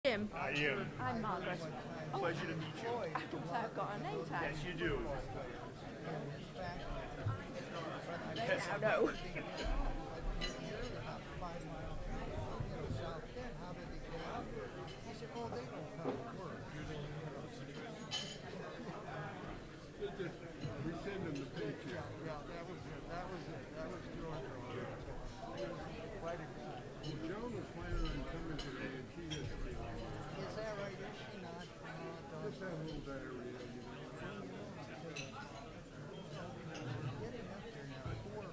Jim. I am. I'm Margaret. Oh, Pleasure to meet you. I thought I've got a name tag. Yes, you do. Yes, I know. We send them the paycheck. Yeah, that was Georgia. Quite excited. Well, Joan was planning on coming today, and she has to be on. Is that right? Is she not? Just have a little diarrhea, you know. Getting up there now. Poor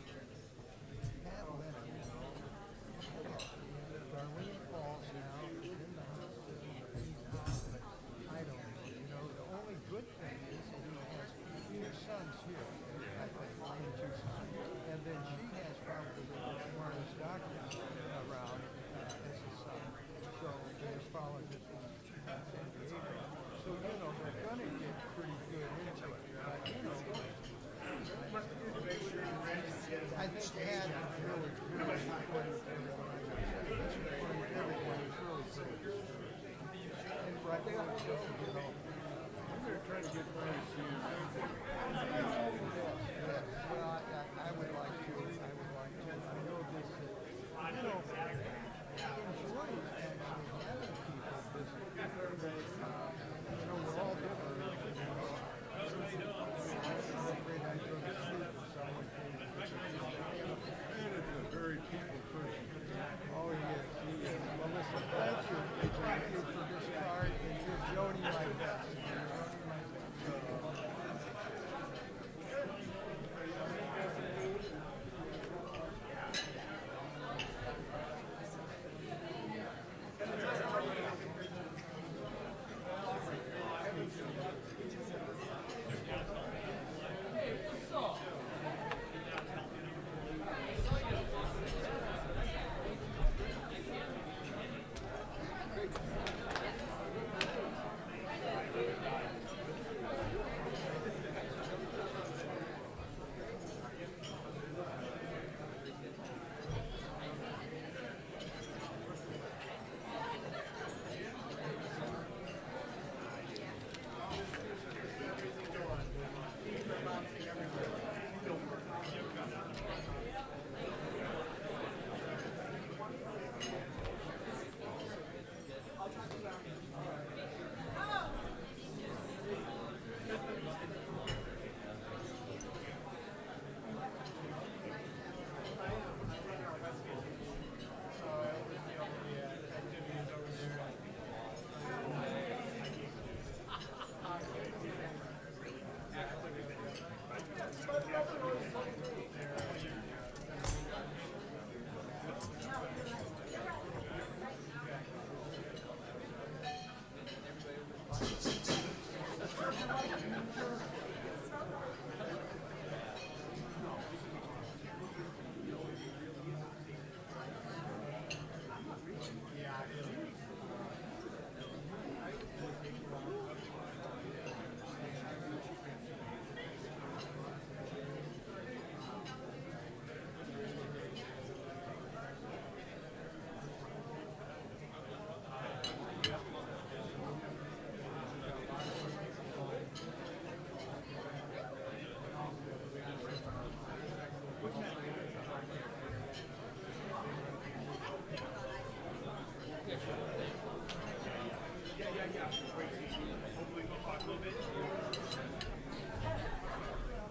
Pat Leonard. Darlene Falls now is in the hospital. He's out, but I don't know. You know, the only good thing is that he has your son's here, I think, in Tucson. And then she has probably the smartest doctors around as his son. So, the nephrologist in San Diego. So, you know, they're going to get pretty good intake. But, you know, I think Dad is really important for everyone is really great. And right now, you know, I'm going to try to get by to see you. yeah, well, I would like to. I know this, you know, enjoys actually having people visit. You know, we're all different. I'm afraid I'd go to sleep if someone came to visit me. And it's a very people person. Oh, he is. Well, listen, thank you for this card, and you're Jody my best.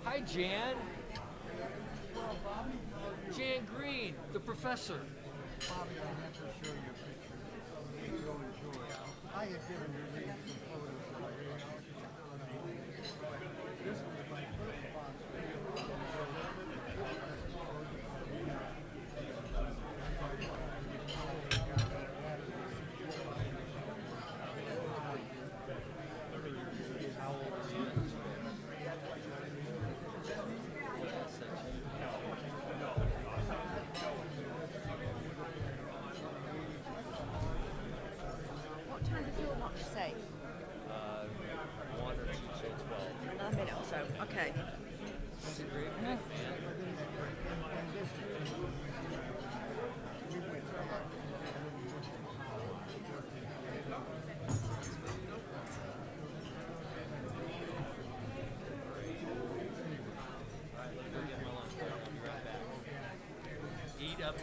Hi, Jan. Jan Green, the professor. Bobby, I have to show you a picture. You'll enjoy it. I had given you these photos already. This was my first box. What time did your watch say? 1 or 2 till 12. Another minute or so. Okay. It's a great pick, man. We went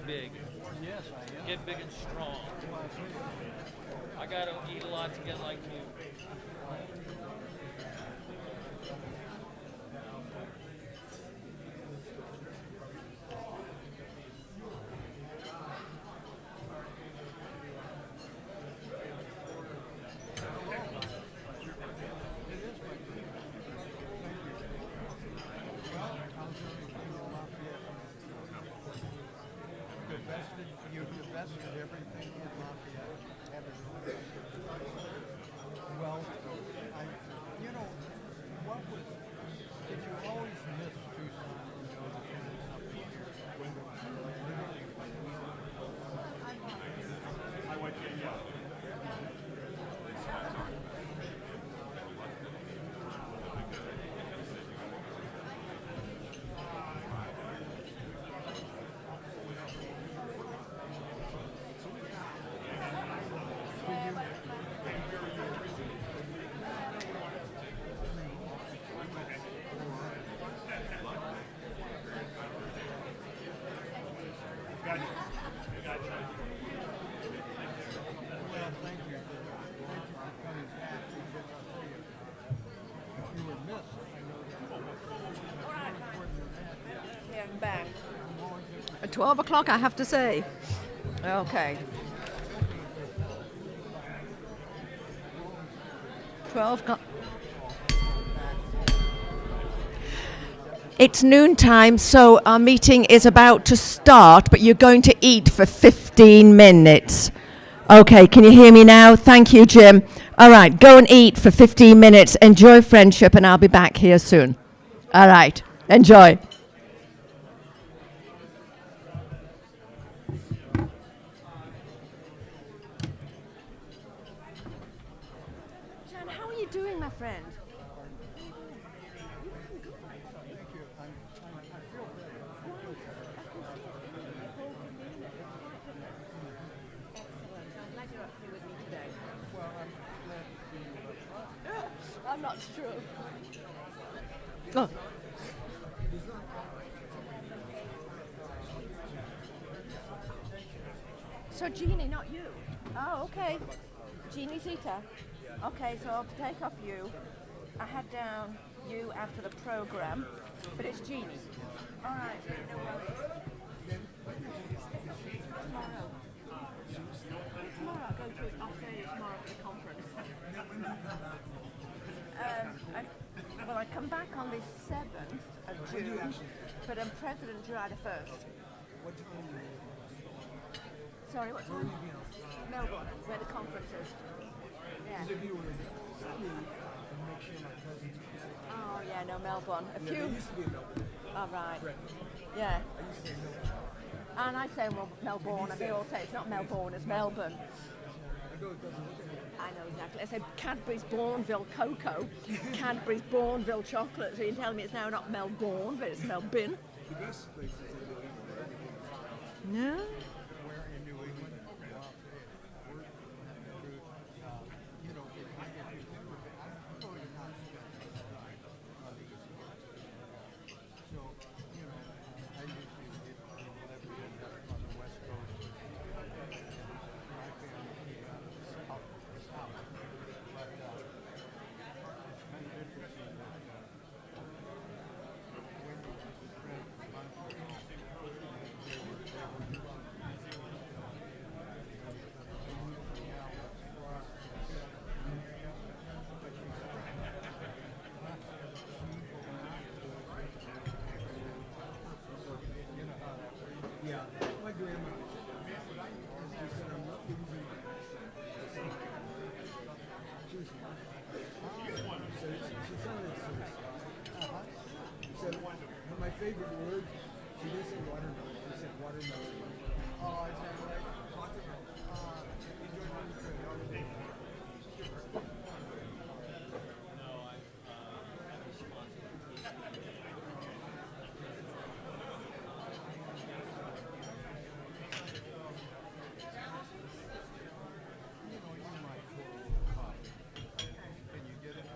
big. Yes, I am. Get big and strong. I gotta eat a lot to get like you. You invested everything in Lafayette. Well, you know, what was, did you always miss Tucson? You know, the family something here when it was literally like well, thank you. Thank you for coming back because I'll tell you, you were missed. I know that. All right. More important than that. Yeah, I'm back. I'm always interested. At 12 o'clock, I have to say. Okay. 12 o'clock. It's noontime, so our meeting is about to start, but you're going to eat for 15 minutes. Okay, can you hear me now? Thank you, Jim. All right, go and eat for 15 minutes. Enjoy friendship, and I'll be back here soon. All right, enjoy. Jan, how are you doing, my friend? Thank you. I feel better. Well, I'm glad to see you. I'm not sure. Oh. So Jeannie, not you. Oh, okay. Jeannie Zita. Okay, so I'll take off you. I had down you after the program, but it's Jeannie. All right, no worries. Tomorrow. Tomorrow I'll go to Australia tomorrow for the conference. I come back on the 7th of June, but I'm President July the 1st. Sorry, what time? Melbourne, where the conference is. Yeah. Oh, yeah, no, Melbourne. A few. Oh, right. Yeah. And I say Melbourne, and they all say it's not Melbourne, it's Melbourne. I know exactly. I said Cadbury's Bourneville cocoa, Cadbury's Bourneville chocolate. So you're telling me it's now not Melbourne, but it's Melbourne. No. Where in New England? Well, we're you know, if you remember, I'm totally not on the East Coast. So, you know, I usually get whatever you end up on the West Coast. My family south. But it's kind of interesting that Wendy was a friend from Monaco. Yeah, my grandma. She said, I'm not losing. She was, she sounded serious. She said, my favorite word, she didn't say watermelon, she said watermelon. Oh, is that right? Enjoy the Can you get it?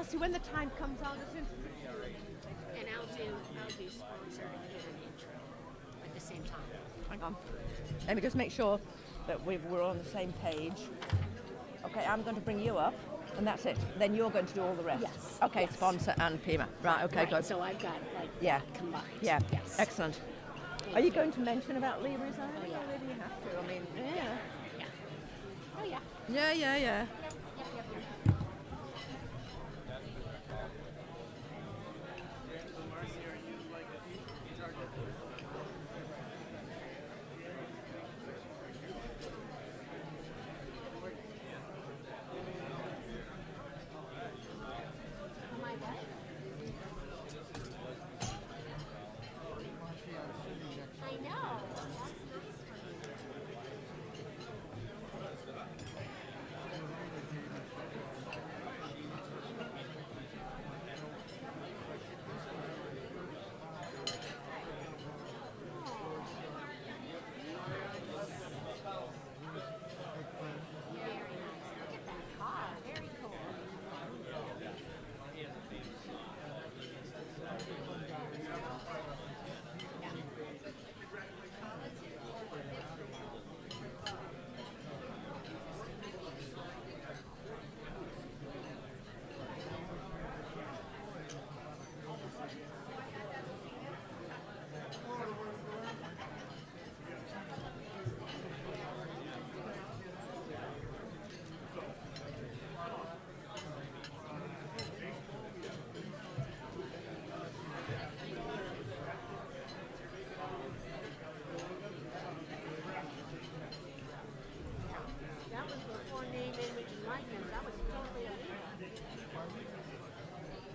Elsie, when the time comes, I'll just introduce you. And I'll do sponsor and intro at the same time. Hang on. Let me just make sure that we're on the same page. Okay, I'm going to bring you up, and that's it. Then you're going to do all the rest. Yes. Okay, Yes. sponsor and Pima. Right, okay, Right, good. so I've got like Yeah. combined. Yeah, Yes. excellent. Are you going to mention about Lee resigning? Oh, yeah. Or maybe you have to. I mean, yeah. Yeah. Oh yeah. Yeah. I know. Very nice. Look at that car. Very cool. That was before name, image, and likeness. That was totally illegal.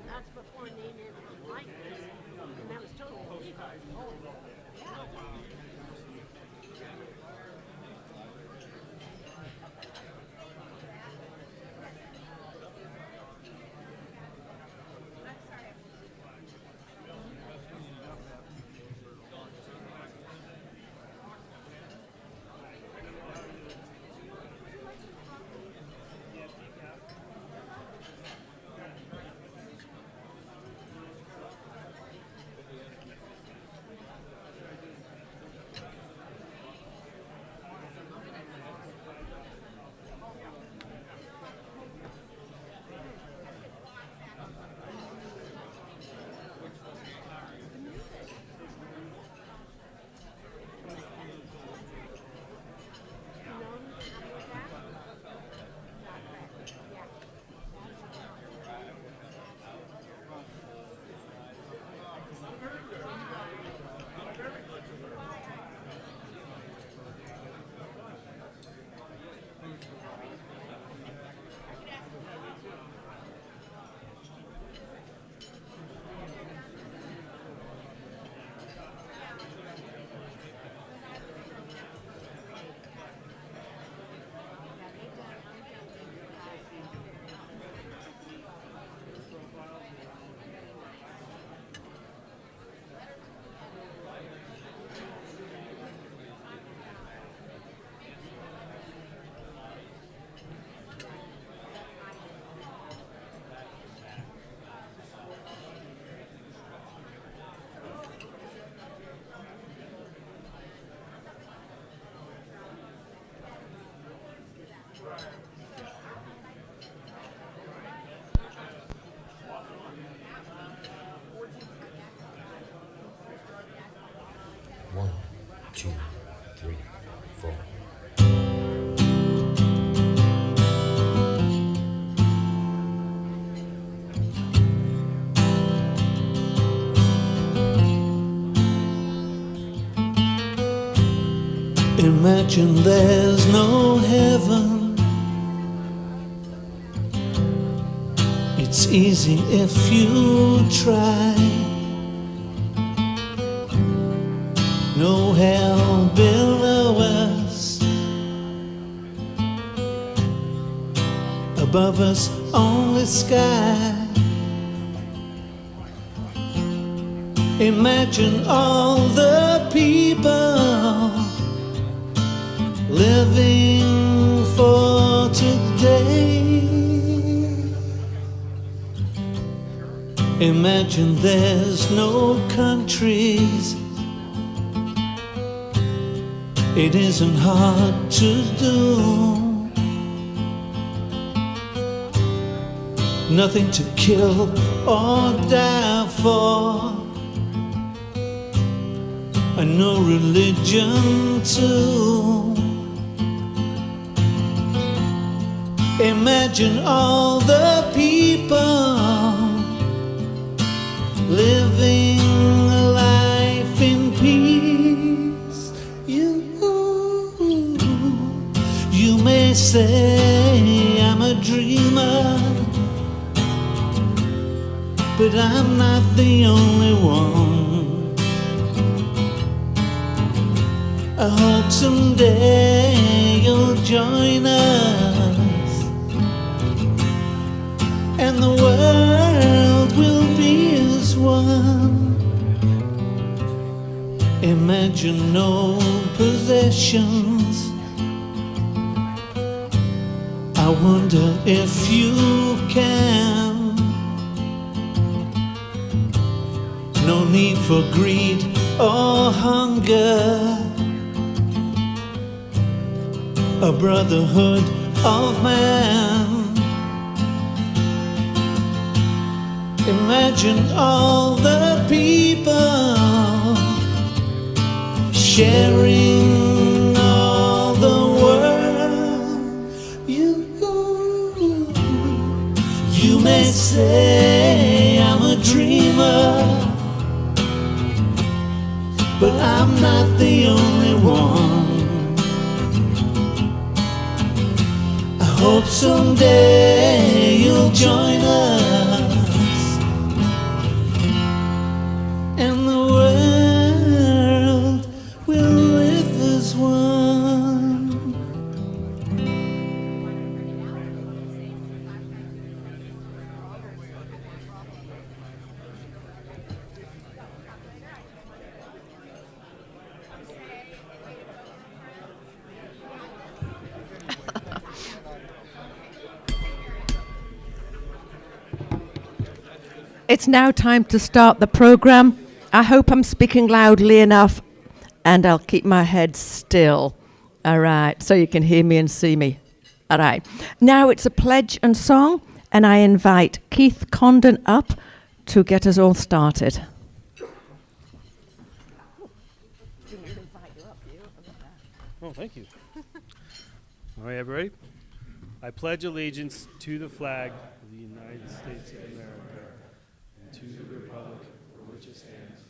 That's before name, image, and likeness. And that was totally illegal. Yeah. One, two, three, four. Imagine there's no heaven. It's easy if you try. No hell below us, above us only sky. Imagine all the people living for today. Imagine there's no countries. It isn't hard to do. Nothing to kill or die for, and no religion too. Imagine all the people living a life in peace. You may say I'm a dreamer, but I'm not the only one. I hope someday you'll join us, and the world will be as one. Imagine no possessions. I wonder if you can. No need for greed or hunger. A brotherhood of man. Imagine all the people sharing all the world. You may say I'm a dreamer, but I'm not the only one. I hope someday you'll join us, and the world will live as one. It's now time to start the program. I hope I'm speaking loudly enough, and I'll keep my head still. All right, so you can hear me and see me. All right. Now it's a pledge and song, and I invite Keith Condon up to get us all started. Oh, thank you. All right, everybody. I pledge allegiance to the flag of the United States of America and to the republic for which it stands,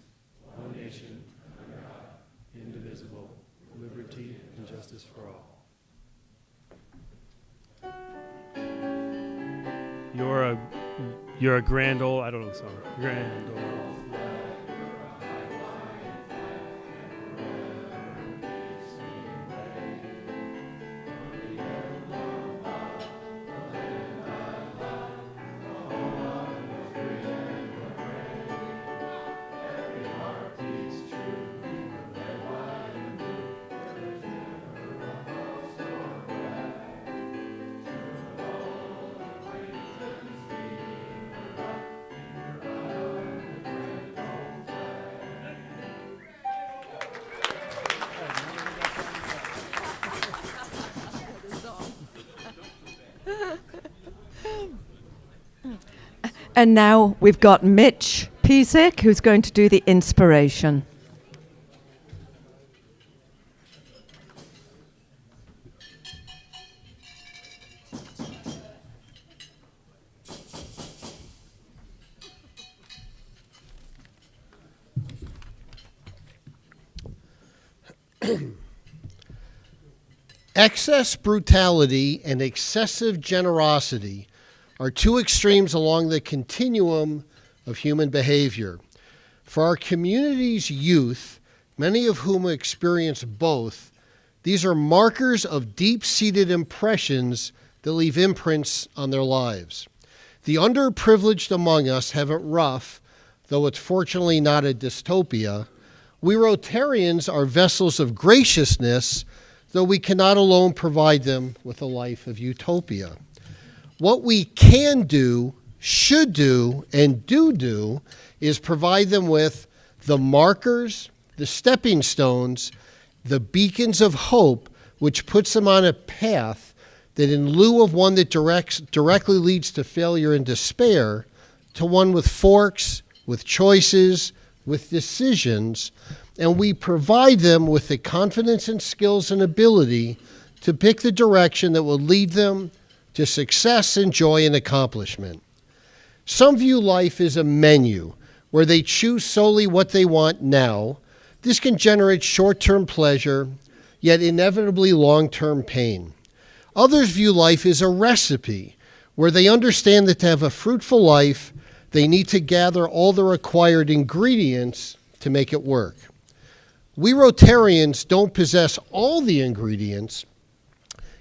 one nation, under God, indivisible, liberty and justice for all. You're a grand old, I don't know the song. Grand old flag. And now we've got Mitch Pizik, who's going to do the inspiration. Excess brutality and excessive generosity are two extremes along the continuum of human behavior. For our community's youth, many of whom experience both, these are markers of deep-seated impressions that leave imprints on their lives. The underprivileged among us have it rough, though it's fortunately not a dystopia. We Rotarians are vessels of graciousness, though we cannot alone provide them with a life of utopia. What we can do should do, and do is provide them with the markers, the stepping stones, the beacons of hope, which puts them on a path that in lieu of one that directly leads to failure and despair, to one with forks, with choices, with decisions, and we provide them with the confidence and skills and ability to pick the direction that will lead them to success and joy and accomplishment. Some view life as a menu where they choose solely what they want now. This can generate short-term pleasure, yet inevitably long-term pain. Others view life as a recipe where they understand that to have a fruitful life, they need to gather all the required ingredients to make it work. We Rotarians don't possess all the ingredients,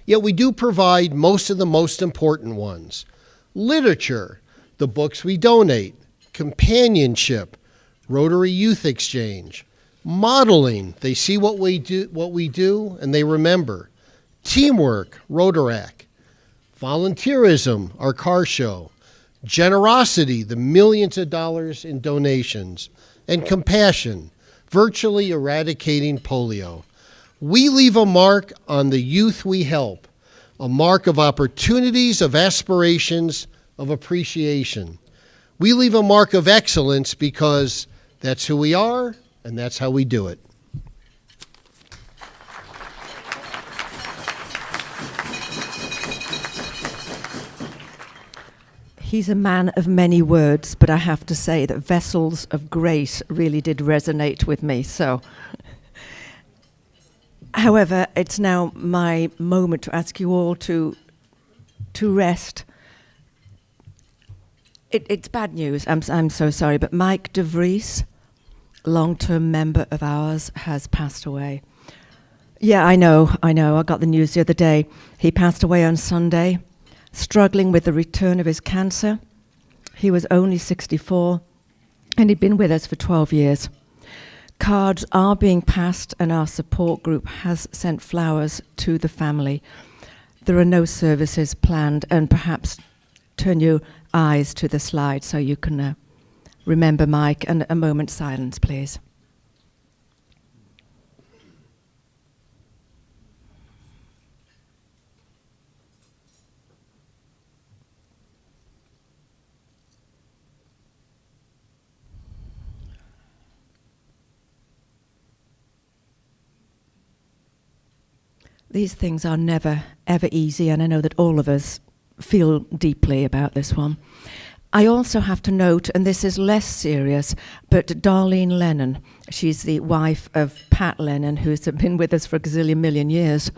yet we do provide most of the most important ones. Literature, the books we donate, companionship, Rotary Youth Exchange, modeling, they see what we do and they remember, teamwork, Rotarac, volunteerism, our car show, generosity, the millions of dollars in donations, and compassion, virtually eradicating polio. We leave a mark on the youth we help, a mark of opportunities, of aspirations, of appreciation. We leave a mark of excellence because that's who we are and that's how we do it. He's a man of many words, but I have to say that Vessels of Grace really did resonate with me. So, however, it's now my moment to ask you all to rest. It's bad news. I'm so sorry, but Mike DeVries, long-term member of ours, has passed away. Yeah, I know. I got the news the other day. He passed away on Sunday, struggling with the return of his cancer. He was only 64, and he'd been with us for 12 years. Cards are being passed, and our support group has sent flowers to the family. There are no services planned, and perhaps turn your eyes to the slide so you can remember Mike, and a moment's silence, please. These things are never, ever easy, and I know that all of us feel deeply about this one. I also have to note, and this is less serious, but Darlene Lennon, she's the wife of Pat Lennon, who's been with us for a gazillion million years.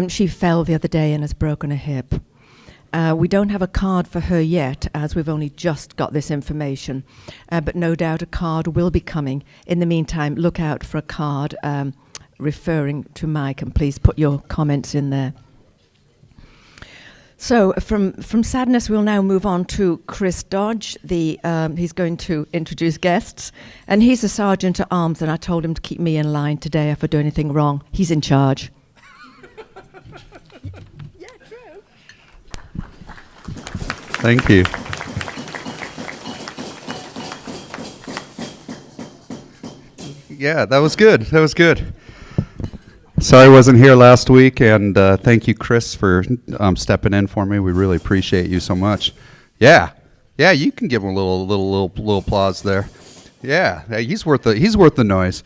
She fell the other day and has broken a hip. We don't have a card for her yet, as we've only just got this information, but no doubt a card will be coming. In the meantime, look out for a card referring to Mike, and please put your comments in there. So from sadness, we'll now move on to Chris Dodge. He's going to introduce guests, and he's a sergeant at arms, and I told him to keep me in line today if I do anything wrong. He's in charge. Yeah, true. Thank you. Yeah, that was good. That was good. Sorry I wasn't here last week, and thank you, Chris, for stepping in for me. We really appreciate you so much. Yeah, you can give him a little applause there. Yeah, he's worth the noise.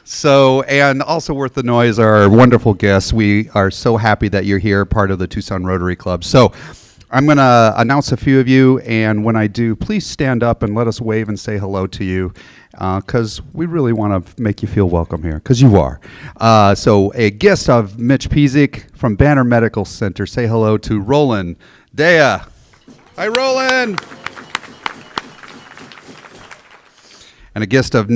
So, and also worth the noise are our wonderful guests. We are so happy that you're here, part of the Tucson Rotary Club. So, I'm going to announce a few of you, and when I do, please stand up and let us wave and say hello to you, because we really want to make you feel welcome here, because you are. So a guest of Mitch Pizik from Banner Medical Center. Say hello to Roland Dea. Hi, Roland. And a guest of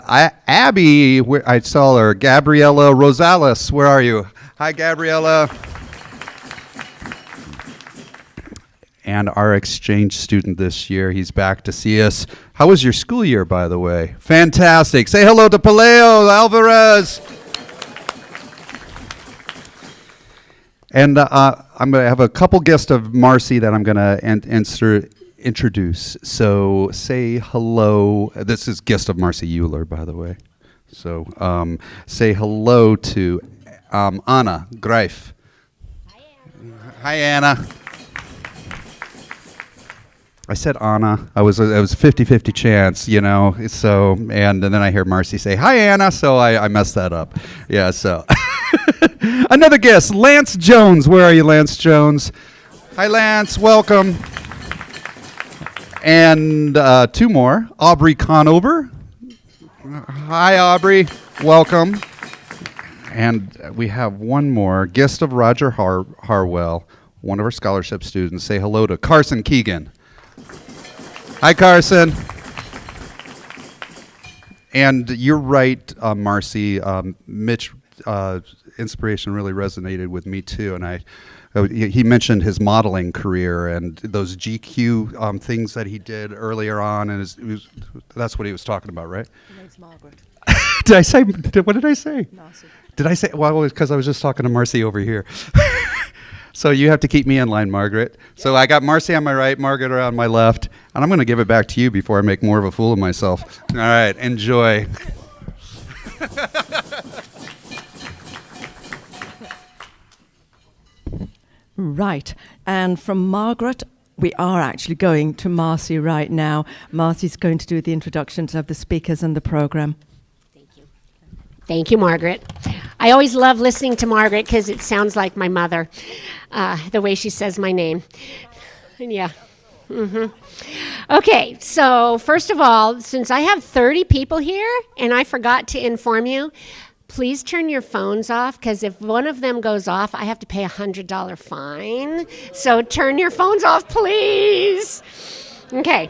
Abby, I saw her, Gabriella Rosales. Where are you? Hi, Gabriella. And our exchange student this year, he's back to see us. How was your school year, by the way? Fantastic. Say hello to Paleo Alvarez. And I'm going to have a couple guests of Marcy that I'm going to introduce. So say hello. This is guest of Marcy Euler, by the way. So say hello to Anna Greif. Hi, Anna. I said Anna. It was a 50-50 chance, you know. So and then I hear Marcy say, "Hi, Anna." So I messed that up. Yeah. So another guest, Lance Jones. Where are you, Lance Jones? Hi, Lance. Welcome. And two more, Aubrey Conover. Hi, Aubrey. Welcome. And we have one more, guest of Roger Harwell, one of our scholarship students. Say hello to Carson Keegan. Hi, Carson. And you're right, Marcy. Mitch, inspiration really resonated with me too. And he mentioned his modeling career and those GQ things that he did earlier on, and that's what he was talking about, right? Her name's Margaret. Did I say? What did I say? Marcy. Did I say? Well, because I was just talking to Marcy over here. So you have to keep me in line, Margaret. So I got Marcy on my right, Margaret on my left, and I'm going to give it back to you before I make more of a fool of myself. All right, enjoy. Right. And from Margaret, we are actually going to Marcy right now. Marcy's going to do the introductions of the speakers and the program. Thank you, Margaret. I always love listening to Margaret because it sounds like my mother, the way she says my name. Yeah. Okay, so first of all, since I have 30 people here and I forgot to inform you, please turn your phones off, because if one of them goes off, I have to pay a $100 fine. So turn your phones off, please. Okay.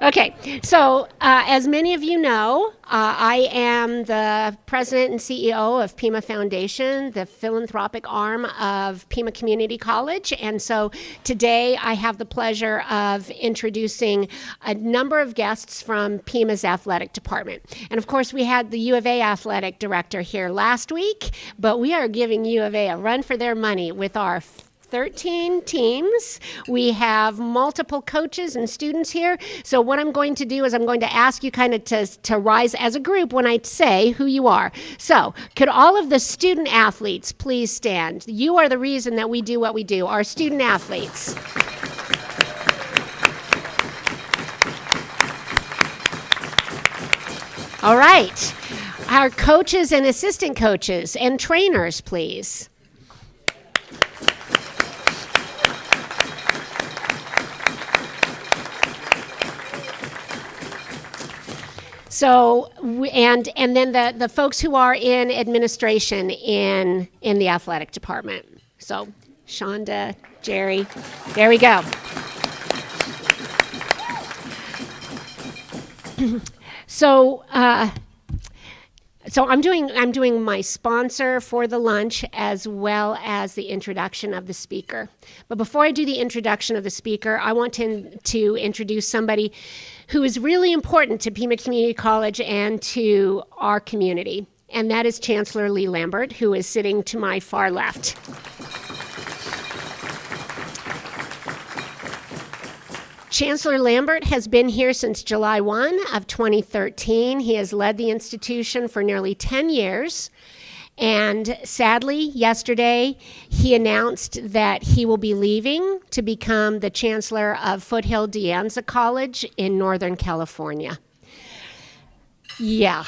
Okay, so as many of you know, I am the president and CEO of Pima Foundation, the philanthropic arm of Pima Community College. And so today I have the pleasure of introducing a number of guests from Pima's athletic department. And of course, we had the U of A athletic director here last week, but we are giving U of A a run for their money with our 13 teams. We have multiple coaches and students here. So what I'm going to do is I'm going to ask you kind of to rise as a group when I say who you are. So could all of the student athletes please stand? You are the reason that we do what we do, our student athletes. All right. Our coaches and assistant coaches and trainers, please. So, and then the folks who are in administration in the athletic department. So, Shonda, Jerry, there we go. So I'm doing my sponsor for the lunch as well as the introduction of the speaker. But before I do the introduction of the speaker, I want to introduce somebody who is really important to Pima Community College and to our community, and that is Chancellor Lee Lambert, who is sitting to my far left. Chancellor Lambert has been here since July 1 of 2013. He has led the institution for nearly 10 years. And sadly, yesterday, he announced that he will be leaving to become the chancellor of Foothill De Anza College in Northern California. Yeah.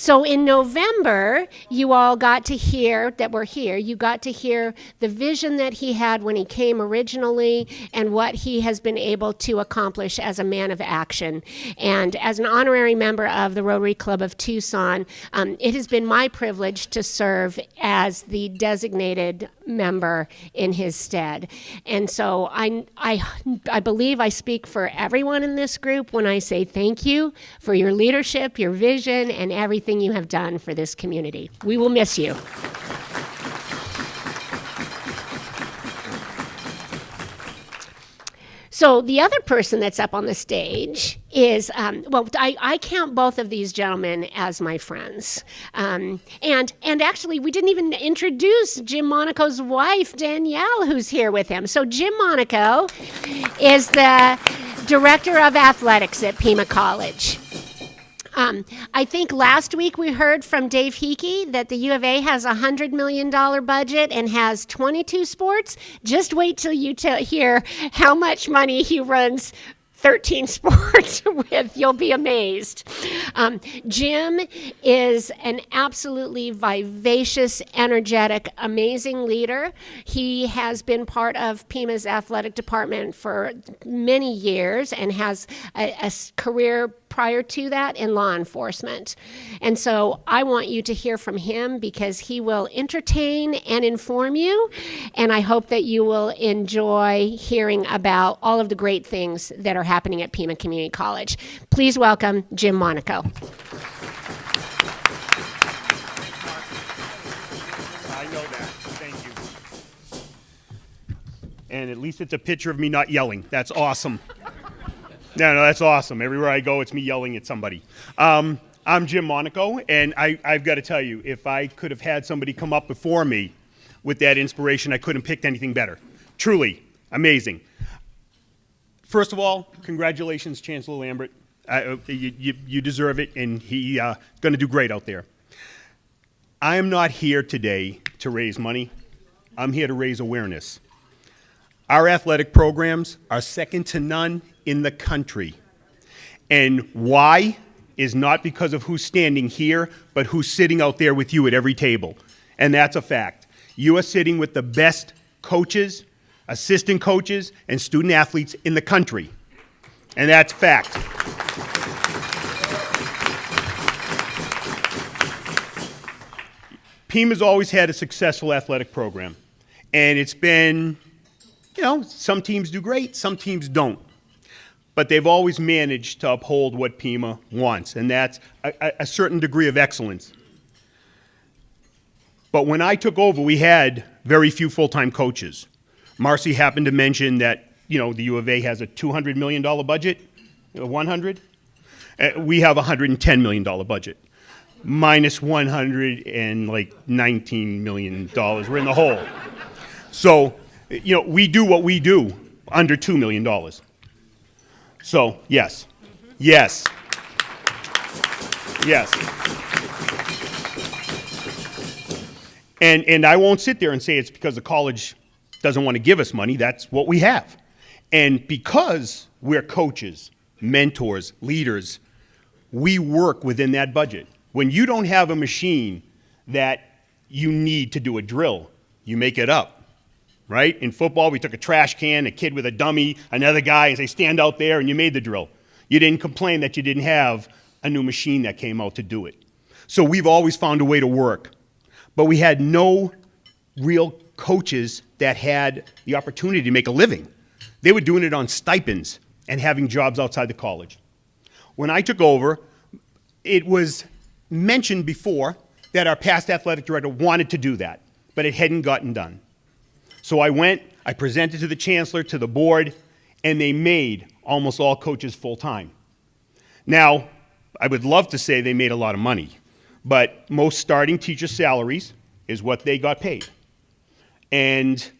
So in November, you all got to hear, that were here, you got to hear the vision that he had when he came originally and what he has been able to accomplish as a man of action. And as an honorary member of the Rotary Club of Tucson, it has been my privilege to serve as the designated member in his stead. And so I believe I speak for everyone in this group when I say thank you for your leadership, your vision, and everything you have done for this community. We will miss you. So the other person that's up on the stage is, I count both of these gentlemen as my friends. And actually, we didn't even introduce Jim Monaco's wife, Danielle, who's here with him. So Jim Monaco is the director of athletics at Pima College. I think last week we heard from Dave Hickey that the U of A has a $100 million budget and has 22 sports. Just wait till you hear how much money he runs 13 sports with. You'll be amazed. Jim is an absolutely vivacious, energetic, amazing leader. He has been part of Pima's athletic department for many years and has a career prior to that in law enforcement. And so I want you to hear from him because he will entertain and inform you. And I hope that you will enjoy hearing about all of the great things that are happening at Pima Community College. Please welcome Jim Monaco. I know that. Thank you. And at least it's a picture of me not yelling. That's awesome. No, that's awesome. Everywhere I go, it's me yelling at somebody. I'm Jim Monaco, and I've got to tell you, if I could have had somebody come up before me with that inspiration, I couldn't have picked anything better. Truly amazing. First of all, congratulations, Chancellor Lambert. You deserve it, and he's going to do great out there. I am not here today to raise money. I'm here to raise awareness. Our athletic programs are second to none in the country. And why is not because of who's standing here, but who's sitting out there with you at every table. And that's a fact. You are sitting with the best coaches, assistant coaches, and student athletes in the country. And that's fact. Pima's always had a successful athletic program. And it's been, some teams do great, some teams don't. But they've always managed to uphold what Pima wants, and that's a certain degree of excellence. But when I took over, we had very few full-time coaches. Marcy happened to mention that, the U of A has a $200 million budget, 100? We have a $110 million budget, minus $119 million. We're in the hole. So, we do what we do under $2 million. So, yes. Yes. Yes. And I won't sit there and say it's because the college doesn't want to give us money. That's what we have. And because we're coaches, mentors, leaders, we work within that budget. When you don't have a machine that you need to do a drill, you make it up. Right? In football, we took a trash can, a kid with a dummy, another guy, and say, stand out there, and you made the drill. You didn't complain that you didn't have a new machine that came out to do it. So we've always found a way to work. But we had no real coaches that had the opportunity to make a living. They were doing it on stipends and having jobs outside the college. When I took over, it was mentioned before that our past athletic director wanted to do that, but it hadn't gotten done. So I presented to the chancellor, to the board, and they made almost all coaches full-time. Now, I would love to say they made a lot of money, but most starting teacher salaries is what they got paid. And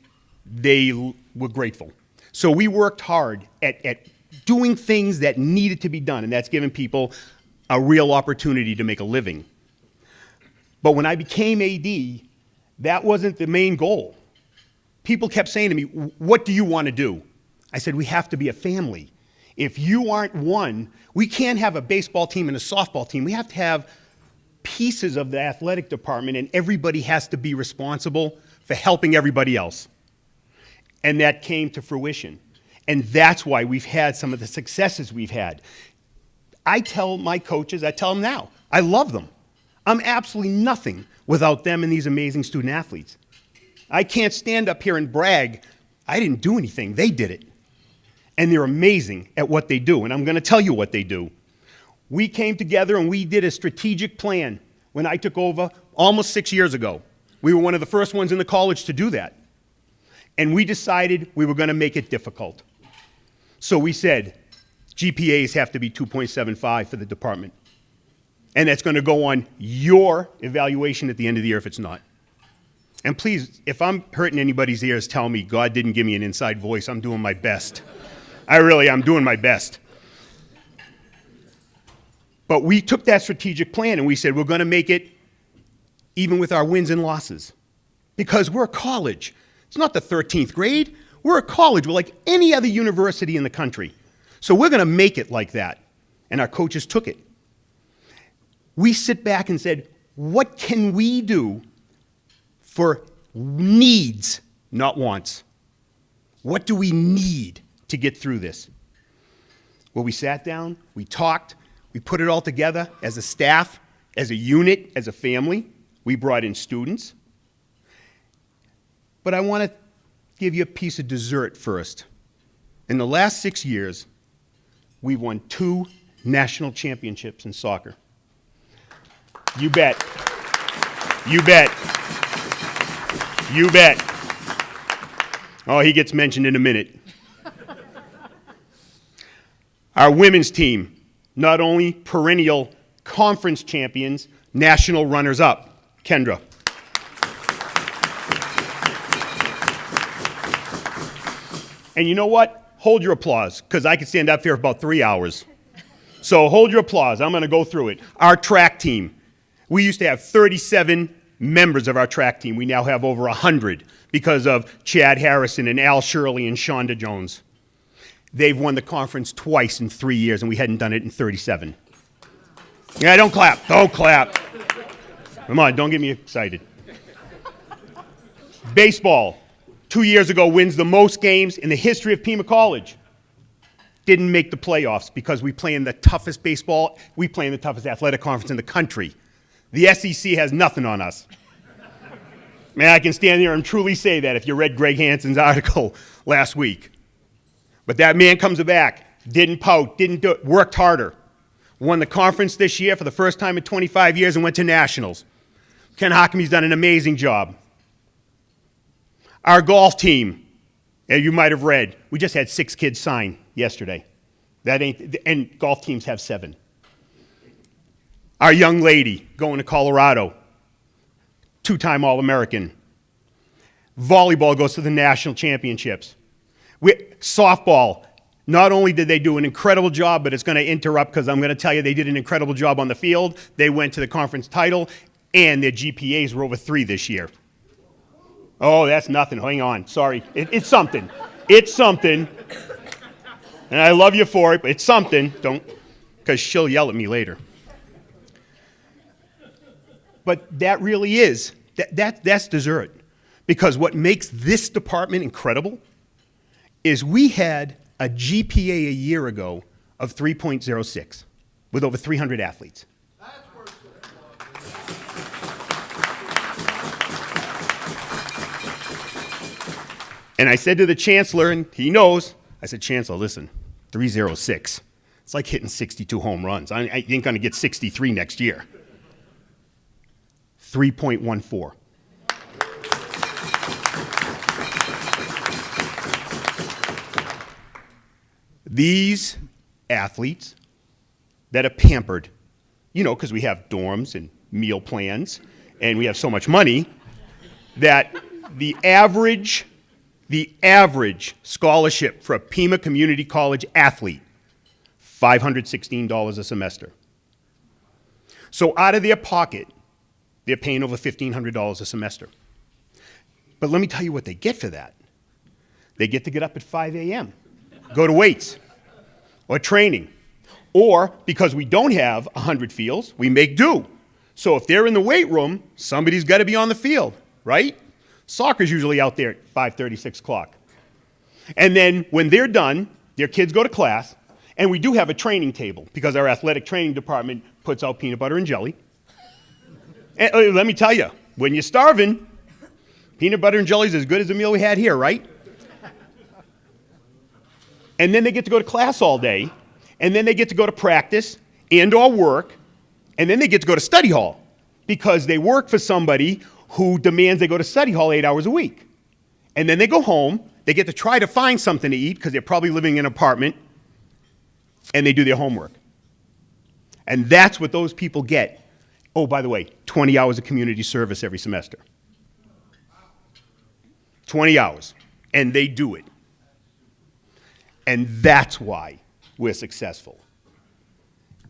they were grateful. So we worked hard at doing things that needed to be done, and that's giving people a real opportunity to make a living. But when I became AD, that wasn't the main goal. People kept saying to me, what do you want to do? I said, we have to be a family. If you aren't one, we can't have a baseball team and a softball team. We have to have pieces of the athletic department, and everybody has to be responsible for helping everybody else. And that came to fruition. And that's why we've had some of the successes we've had. I tell my coaches, I tell them now, I love them. I'm absolutely nothing without them and these amazing student athletes. I can't stand up here and brag. I didn't do anything. They did it. And they're amazing at what they do. And I'm going to tell you what they do. We came together and we did a strategic plan when I took over almost 6 years ago. We were one of the first ones in the college to do that. And we decided we were going to make it difficult. So we said GPAs have to be 2.75 for the department. And that's going to go on your evaluation at the end of the year if it's not. And please, if I'm hurting anybody's ears, tell me God didn't give me an inside voice. I'm doing my best. I'm doing my best. But we took that strategic plan and we said we're going to make it even with our wins and losses. Because we're a college. It's not the 13th grade. We're a college. We're like any other university in the country. So we're going to make it like that. And our coaches took it. We sit back and said, what can we do for needs, not wants? What do we need to get through this? Well, we sat down, we talked, we put it all together as a staff, as a unit, as a family. We brought in students. But I want to give you a piece of dessert first. In the last 6 years, we've won 2 national championships in soccer. You bet. You bet. You bet. Oh, he gets mentioned in a minute. Our women's team, not only perennial conference champions, national runners-up. Kendra. And you know what? Hold your applause, because I could stand up here for about 3 hours. So hold your applause. I'm going to go through it. Our track team. We used to have 37 members of our track team. We now have over 100 because of Chad Harrison and Al Shirley and Shonda Jones. They've won the conference twice in 3 years, and we hadn't done it in 37. Yeah, don't clap. Don't clap. Come on, don't get me excited. Baseball, 2 years ago, wins the most games in the history of Pima College. Didn't make the playoffs because we play in the toughest baseball, we play in the toughest athletic conference in the country. The SEC has nothing on us. Man, I can stand there and truly say that if you read Greg Hansen's article last week. But that man comes back, didn't pout, didn't do it, worked harder. Won the conference this year for the first time in 25 years and went to nationals. Ken Hockemy's done an amazing job. Our golf team, as you might have read, we just had 6 kids sign yesterday. And golf teams have 7. Our young lady going to Colorado, 2-time All-American. Volleyball goes to the national championships. Softball, not only did they do an incredible job, but it's going to interrupt because I'm going to tell you they did an incredible job on the field. They went to the conference title, and their GPAs were over 3 this year. Oh, that's nothing. Hang on. Sorry. It's something. It's something. And I love you for it, but it's something. Don't, because she'll yell at me later. But that really is, that's dessert. Because what makes this department incredible is we had a GPA a year ago of 3.06 with over 300 athletes. And I said to the chancellor, and he knows, I said, Chancellor, listen, 306. It's like hitting 62 home runs. I ain't going to get 63 next year. 3.14. These athletes that are pampered, you know, because we have dorms and meal plans, and we have so much money, that the average scholarship for a Pima Community College athlete, $516 a semester. So out of their pocket, they're paying over $1,500 a semester. But let me tell you what they get for that. They get to get up at 5 a.m., go to weights, or training. Or, because we don't have 100 fields, we make do. So if they're in the weight room, somebody's got to be on the field, right? Soccer's usually out there at 5:30, 6 o'clock. And then when they're done, their kids go to class, and we do have a training table because our athletic training department puts out peanut butter and jelly. And let me tell you, when you're starving, peanut butter and jelly is as good as the meal we had here, right? And then they get to go to class all day, and then they get to go to practice and or work, and then they get to go to study hall because they work for somebody who demands they go to study hall 8 hours a week. And then they go home, They get to try to find something to eat because they're probably living in an apartment, and they do their homework. And that's what those people get. Oh, by the way, 20 hours of community service every semester. 20 hours, and they do it. And that's why we're successful.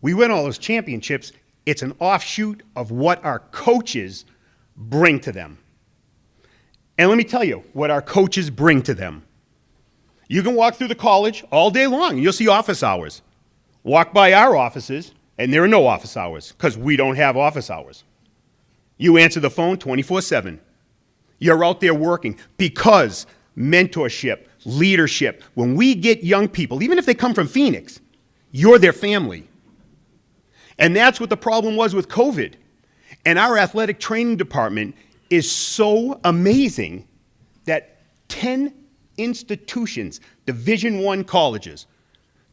We win all those championships. It's an offshoot of what our coaches bring to them. And let me tell you what our coaches bring to them. You can walk through the college all day long, and you'll see office hours. Walk by our offices, and there are no office hours because we don't have office hours. You answer the phone 24/7. You're out there working because mentorship, leadership, when we get young people, even if they come from Phoenix, you're their family. And that's what the problem was with COVID. And our athletic training department is so amazing that 10 institutions, Division I colleges,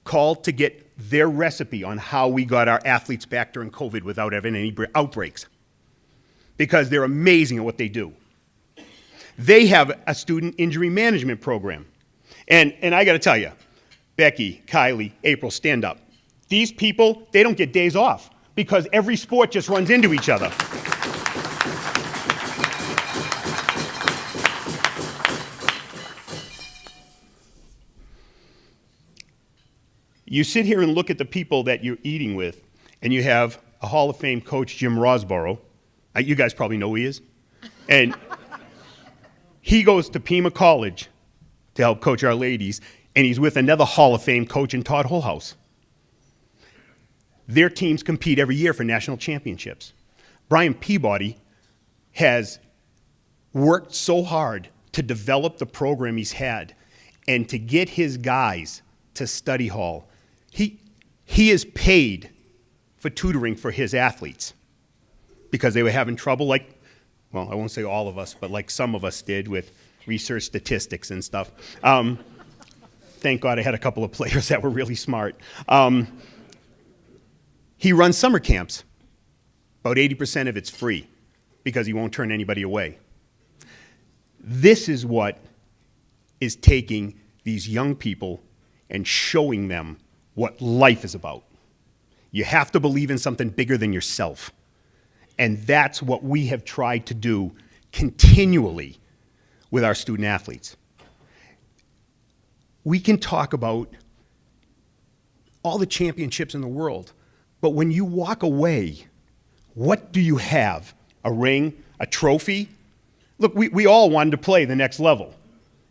called to get their recipe on how we got our athletes back during COVID without having any outbreaks. Because they're amazing at what they do. They have a student injury management program. And I got to tell you, Becky, Kylie, April, stand up. These people, they don't get days off because every sport just runs into each other. You sit here and look at the people that you're eating with, and you have a Hall of Fame coach, Jim Rosborough. You guys probably know who he is. And he goes to Pima College to help coach our ladies, and he's with another Hall of Fame coach in Todd Holhouse. Their teams compete every year for national championships. Brian Peabody has worked so hard to develop the program he's had and to get his guys to study hall. He is paid for tutoring for his athletes because they were having trouble, like, well, I won't say all of us, but like some of us did with research statistics and stuff. Thank God I had a couple of players that were really smart. He runs summer camps. About 80% of it's free because he won't turn anybody away. This is what is taking these young people and showing them what life is about. You have to believe in something bigger than yourself. And that's what we have tried to do continually with our student athletes. We can talk about all the championships in the world, but when you walk away, what do you have? A ring? A trophy? Look, we all wanted to play the next level.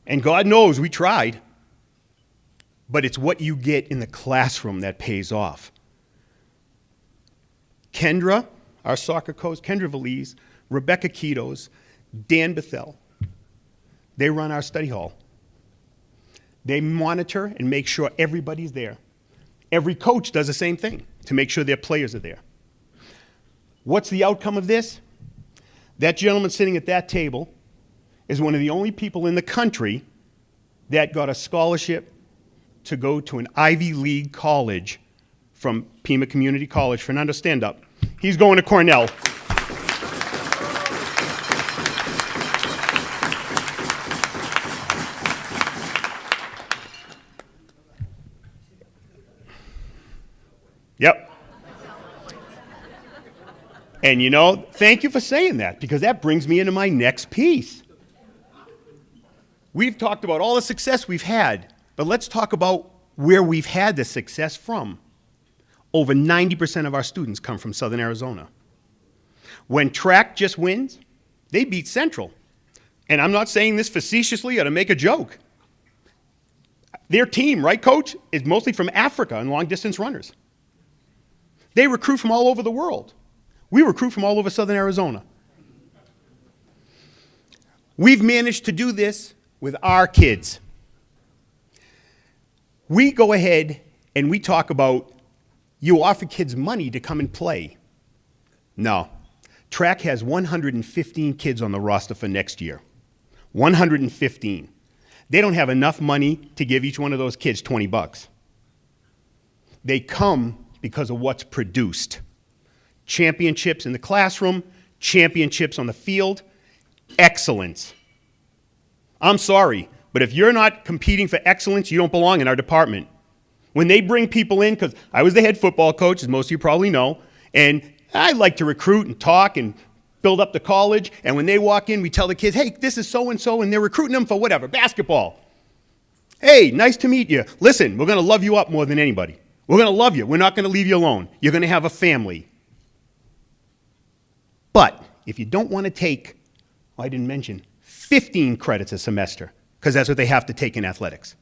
And God knows we tried. But it's what you get in the classroom that pays off. Kendra, our soccer coach, Kendra Valise, Rebecca Kitos, Dan Bethel, they run our study hall. They monitor and make sure everybody's there. Every coach does the same thing to make sure their players are there. What's the outcome of this? That gentleman sitting at that table is one of the only people in the country that got a scholarship to go to an Ivy League college from Pima Community College. Fernando, stand up. He's going to Cornell. Yep. And you know, thank you for saying that because that brings me into my next piece. We've talked about all the success we've had. But let's talk about where we've had the success from. Over 90% of our students come from Southern Arizona. When track just wins, they beat Central. And I'm not saying this facetiously or to make a joke. Their team, right, Coach, is mostly from Africa and long-distance runners. They recruit from all over the world. We recruit from all over Southern Arizona. We've managed to do this with our kids. We go ahead and we talk about you offer kids money to come and play. No. Track has 115 kids on the roster for next year. 115. They don't have enough money to give each one of those kids $20. They come because of what's produced. Championships in the classroom, championships on the field, excellence. I'm sorry, But if you're not competing for excellence, you don't belong in our department. When they bring people in, because I was the head football coach, as most of you probably know, and I like to recruit and talk and build up the college, and when they walk in, we tell the kids, hey, this is so-and-so, and they're recruiting them for whatever, basketball. Hey, nice to meet you. Listen, we're going to love you up more than anybody. We're going to love you. We're not going to leave you alone. You're going to have a family. But if you don't want to take, well, I didn't mention, 15 credits a semester, because that's what they have to take in athletics.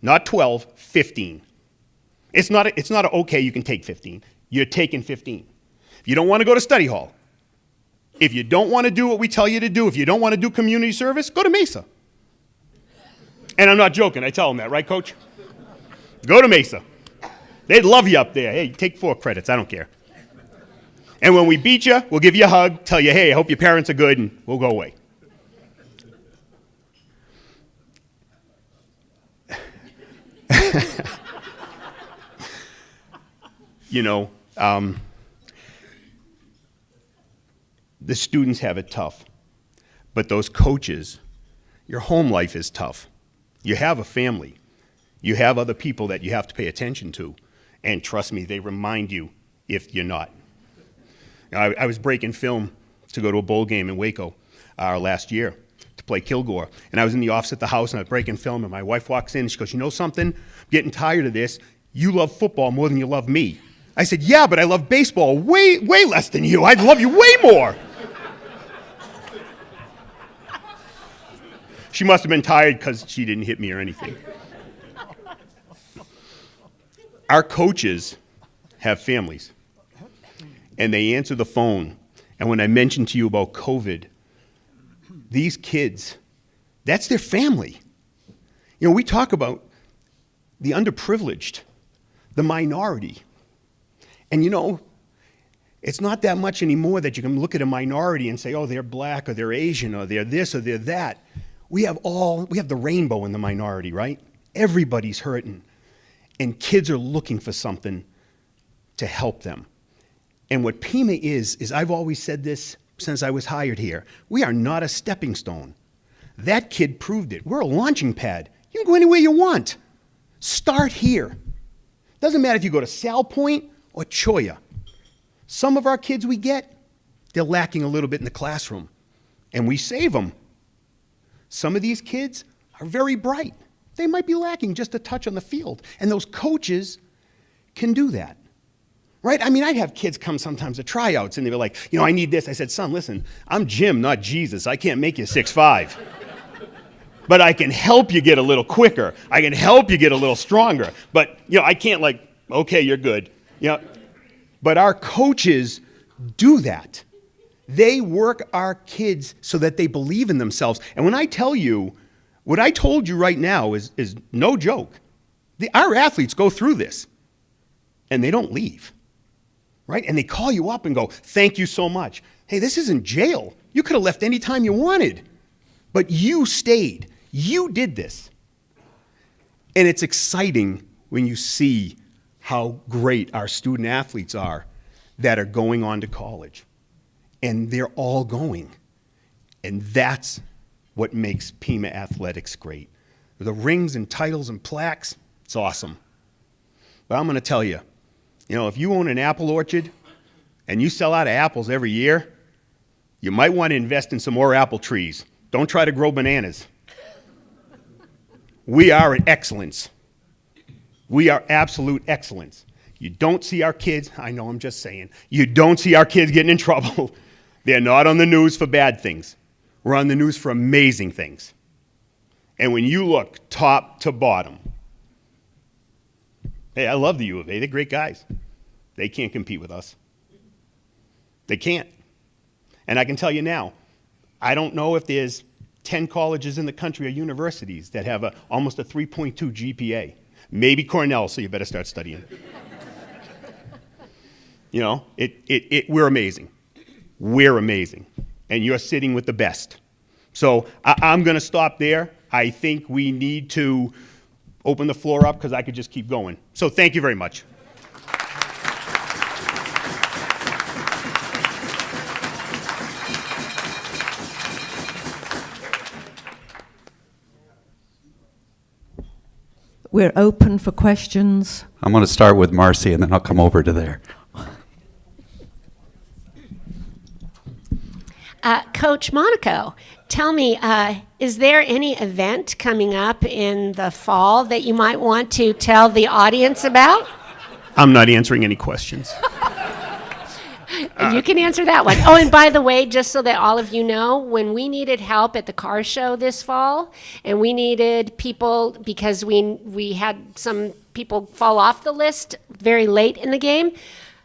Not 12, 15. It's not a, okay, you can take 15. You're taking 15. If you don't want to go to study hall, if you don't want to do what we tell you to do, if you don't want to do community service, go to Mesa. And I'm not joking. I tell them that, right, Coach? Go to Mesa. They'd love you up there. Hey, take 4 credits. I don't care. And when we beat you, we'll give you a hug, tell you, hey, I hope your parents are good, and we'll go away. You know, the students have it tough. But those coaches, your home life is tough. You have a family. You have other people that you have to pay attention to. And trust me, they remind you if you're not. I was breaking film to go to a bowl game in Waco last year to play Kilgore. And I was in the office at the house, and I was breaking film, and my wife walks in, and she goes, you know something? I'm getting tired of this. You love football more than you love me. I said, yeah, but I love baseball way less than you. I'd love you way more. She must have been tired because she didn't hit me or anything. Our coaches have families, and they answer the phone. And when I mentioned to you about COVID, these kids, that's their family. You know, we talk about the underprivileged, the minority. And you know, it's not that much anymore that you can look at a minority and say, oh, they're black or they're Asian or they're this or they're that. We have the rainbow in the minority, right? Everybody's hurting. And kids are looking for something to help them. And what Pima is I've always said this since I was hired here, we are not a stepping stone. That kid proved it. We're a launching pad. You can go anywhere you want. Start here. Doesn't matter if you go to Sal Point or Choya. Some of our kids we get, they're lacking a little bit in the classroom, and we save them. Some of these kids are very bright. They might be lacking just a touch on the field, and those coaches can do that, right? I mean, I'd have kids come sometimes to tryouts, and they were like, you know, I need this. I said, son, listen, I'm Jim, not Jesus. I can't make you 6'5". But I can help you get a little quicker. I can help you get a little stronger. But, you know, I can't like, okay, you're good. You know, but our coaches do that. They work our kids so that they believe in themselves. And when I tell you, what I told you right now is no joke. Our athletes go through this, and they don't leave, right? And they call you up and go, thank you so much. Hey, this isn't jail. You could have left any time you wanted, but you stayed. You did this. And it's exciting when you see how great our student athletes are that are going on to college. And they're all going. And that's what makes Pima athletics great. The rings and titles and plaques, it's awesome. But I'm going to tell you, you know, if you own an apple orchard and you sell out of apples every year, you might want to invest in some more apple trees. Don't try to grow bananas. We are at excellence. We are absolute excellence. You don't see our kids, I know I'm just saying, you don't see our kids getting in trouble. They're not on the news for bad things. We're on the news for amazing things. And when you look top to bottom, hey, I love the U of A. They're great guys. They can't compete with us. They can't. And I can tell you now, I don't know if there's 10 colleges in the country or universities that have almost a 3.2 GPA. Maybe Cornell, so you better start studying. You know, we're amazing. We're amazing. And you're sitting with the best. So I'm going to stop there. I think we need to open the floor up because I could just keep going. So thank you very much. We're open for questions. I'm going to start with Marcy, and then I'll come over to there. Coach Monaco, tell me, is there any event coming up in the fall that you might want to tell the audience about? I'm not answering any questions. You can answer that one. Oh, and by the way, just so that all of you know, when we needed help at the car show this fall, and we needed people because we had some people fall off the list very late in the game,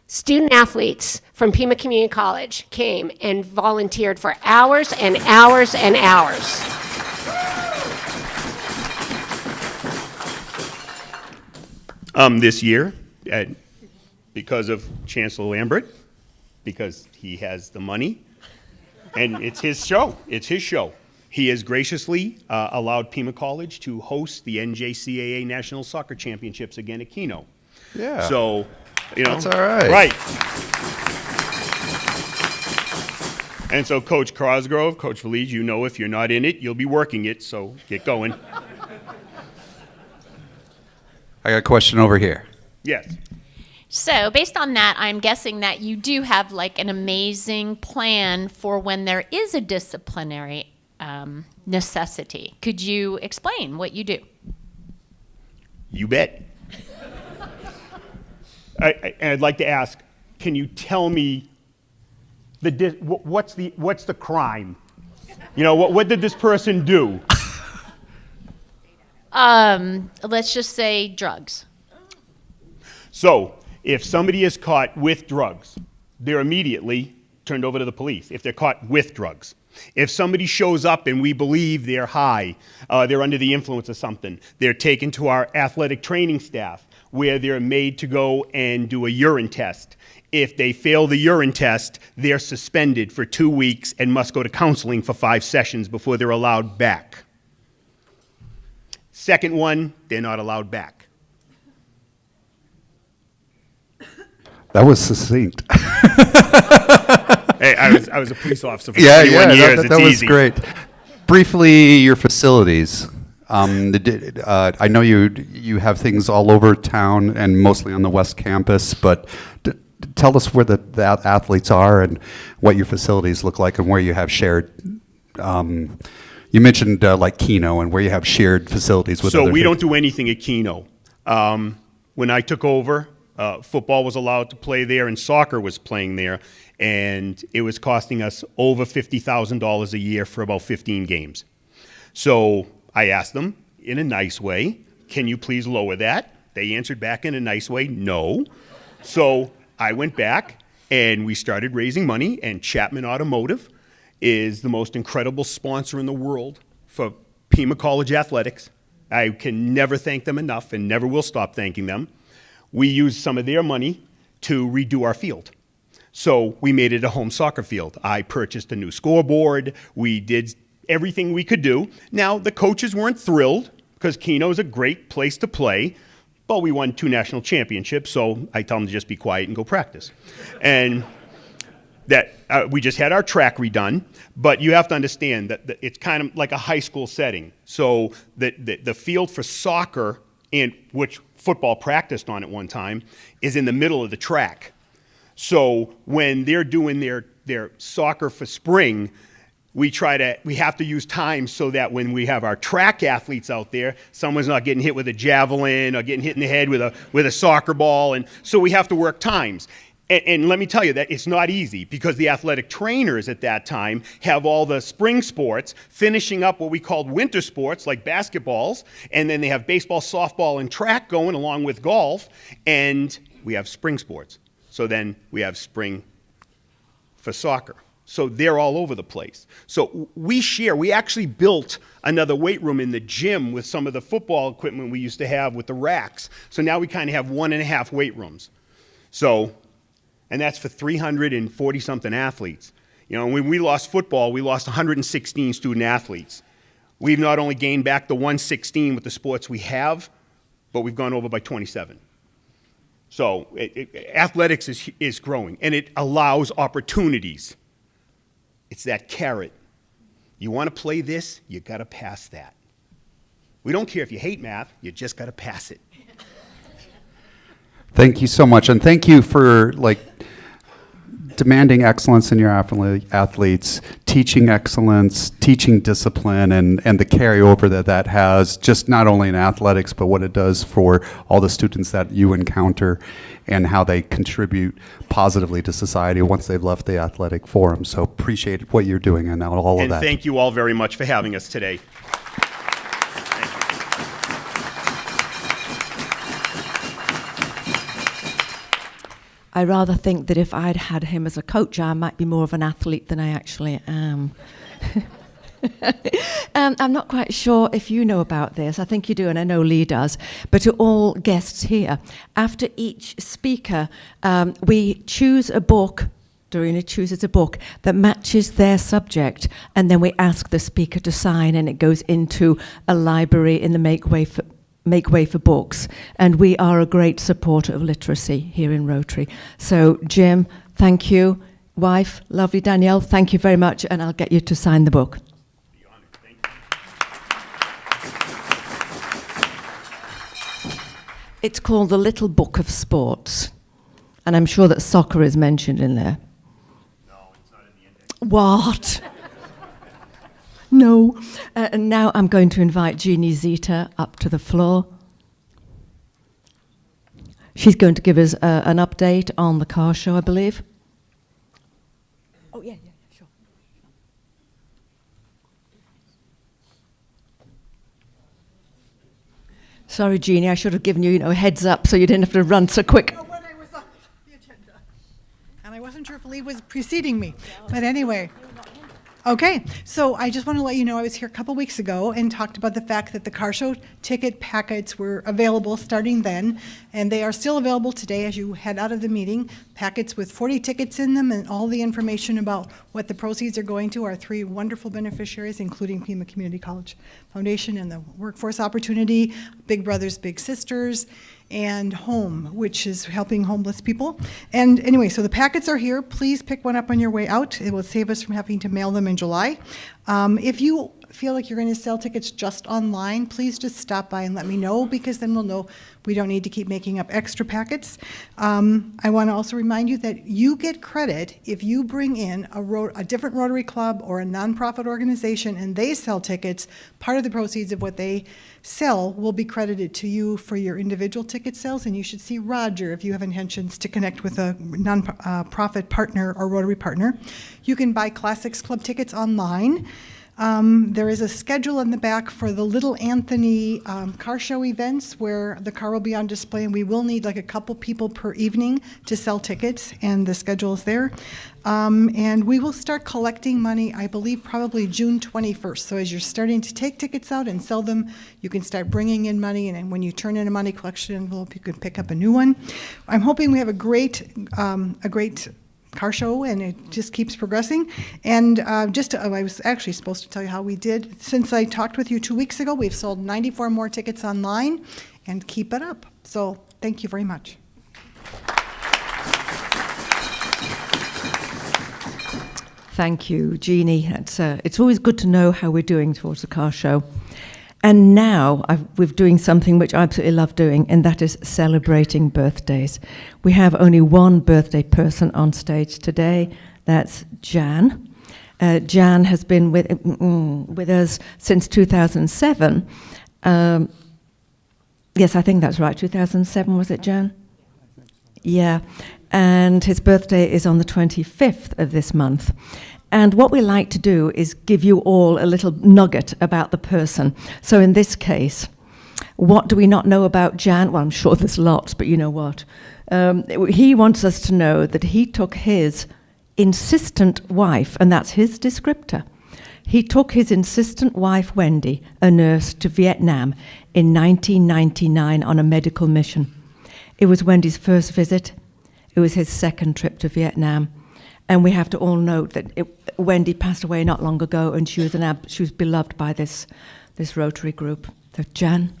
student athletes from Pima Community College came and volunteered for hours and hours and hours. This year, because of Chancellor Lambert, because he has the money, and it's his show. It's his show. He has graciously allowed Pima College to host the NJCAA National Soccer Championships again at Keno. Yeah. So, you know. That's all right. Right. And so Coach Cosgrove, Coach Valise, you know if you're not in it, you'll be working it, so get going. I got a question over here. Yes. So based on that, I'm guessing that you do have like an amazing plan for when there is a disciplinary necessity. Could you explain what you do? You bet. I'd like to ask, can you tell me what's the crime? You know, what did this person do? Let's just say drugs. So, if somebody is caught with drugs, they're immediately turned over to the police if they're caught with drugs. If somebody shows up and we believe they're high, they're under the influence of something, they're taken to our athletic training staff where they're made to go and do a urine test. If they fail the urine test, they're suspended for 2 weeks and must go to counseling for 5 sessions before they're allowed back. Second one, they're not allowed back. That was succinct. Hey, I was a police officer for 21 years. That was great. Briefly, your facilities. I know you have things all over town and mostly on the West Campus, but tell us where the athletes are and what your facilities look like and where you have shared. You mentioned like Keno and where you have shared facilities with. So we don't do anything at Keno. When I took over, football was allowed to play there and soccer was playing there, and it was costing us over $50,000 a year for about 15 games. So I asked them in a nice way, can you please lower that? They answered back in a nice way, no. So I went back and we started raising money, and Chapman Automotive is the most incredible sponsor in the world for Pima College athletics. I can never thank them enough and never will stop thanking them. We used some of their money to redo our field. So we made it a home soccer field. I purchased a new scoreboard. We did everything we could do. Now, the coaches weren't thrilled because Keno is a great place to play, but we won 2 national championships, so I tell them to just be quiet and go practice. And that we just had our track redone, but you have to understand that it's kind of like a high school setting. So the field for soccer, and which football practiced on at one time, is in the middle of the track. So when they're doing their soccer for spring, we have to use time so that when we have our track athletes out there, someone's not getting hit with a javelin or getting hit in the head with a soccer ball, and so we have to work times. And let me tell you that it's not easy because the athletic trainers at that time have all the spring sports, finishing up what we called winter sports like basketballs, and then they have baseball, softball, and track going along with golf, and we have spring sports. So then we have spring for soccer. So they're all over the place. So we actually built another weight room in the gym with some of the football equipment we used to have with the racks. So now we kind of have 1.5 weight rooms. So, and that's for 340-something athletes. You know, when we lost football, we lost 116 student athletes. We've not only gained back the 116 with the sports we have, but we've gone over by 27. So athletics is growing, and it allows opportunities. It's that carrot. You want to play this, you got to pass that. We don't care if you hate math, you just got to pass it. Thank you so much, and thank you for demanding excellence in your athletes, teaching excellence, teaching discipline, and the carryover that has, just not only in athletics, but what it does for all the students that you encounter and how they contribute positively to society once they've left the athletic forum. So appreciate what you're doing and all of And that. thank you all very much for having us today. I rather think that if I'd had him as a coach, I might be more of an athlete than I actually am. I'm not quite sure if you know about this. I think you do, and I know Lee does. But to all guests here, after each speaker, we choose a book. Dorina chooses a book that matches their subject, and then we ask the speaker to sign, and it goes into a library in the Make Way for Books. And we are a great supporter of literacy here in Rotary. So, Jim, thank you. Wife, lovely Danielle, thank you very much, and I'll get you to sign the book. It's called The Little Book of Sports, and I'm sure that soccer is mentioned in there. No, it's not in the index. What? No. And now I'm going to invite Jeannie Zeta up to the floor. She's going to give us an update on the car show, I believe. Oh, yeah, sure. Sorry, Jeannie, I should have given you, a heads up so you didn't have to run so quick. When I was on the agenda. And I wasn't sure if Lee was preceding me. But anyway. Okay, so I just want to let you know I was here a couple weeks ago and talked about the fact that the car show ticket packets were available starting then, and they are still available today as you head out of the meeting. Packets with 40 tickets in them and all the information about what the proceeds are going to our 3 wonderful beneficiaries, including Pima Community College Foundation and the Workforce Opportunity, Big Brothers Big Sisters, and Home, which is helping homeless people. And anyway, so the packets are here. Please pick one up on your way out. It will save us from having to mail them in July. If you feel like you're going to sell tickets just online, please just stop by and let me know, because then we'll know we don't need to keep making up extra packets. I want to also remind you that you get credit if you bring in a different Rotary Club or a nonprofit organization and they sell tickets. Part of the proceeds of what they sell will be credited to you for your individual ticket sales, and you should see Roger if you have intentions to connect with a nonprofit partner or Rotary partner. You can buy Classics Club tickets online. There is a schedule in the back for the Little Anthony car show events where the car will be on display, and we will need like a couple people per evening to sell tickets, and the schedule is there. And we will start collecting money, I believe, probably June 21st. So as you're starting to take tickets out and sell them, you can start bringing in money, and then when you turn in a money collection envelope, you can pick up a new one. I'm hoping we have a great car show, and it just keeps progressing. And I was actually supposed to tell you how we did. Since I talked with you 2 weeks ago, we've sold 94 more tickets online, and keep it up. So thank you very much. Thank you, Jeannie. It's always good to know how we're doing towards the car show. And now we're doing something which I absolutely love doing, and that is celebrating birthdays. We have only one birthday person on stage today. That's Jan. Jan has been with us since 2007. Yes, I think that's right. 2007, was it, Jan? Yeah. And his birthday is on the 25th of this month. And what we like to do is give you all a little nugget about the person. So in this case, what do we not know about Jan? Well, I'm sure there's lots, but you know what? He wants us to know that he took his insistent wife, and that's his descriptor. He took his insistent wife, Wendy, a nurse, to Vietnam in 1999 on a medical mission. It was Wendy's first visit. It was his second trip to Vietnam. And we have to all note that Wendy passed away not long ago, and she was beloved by this Rotary group. So, Jan.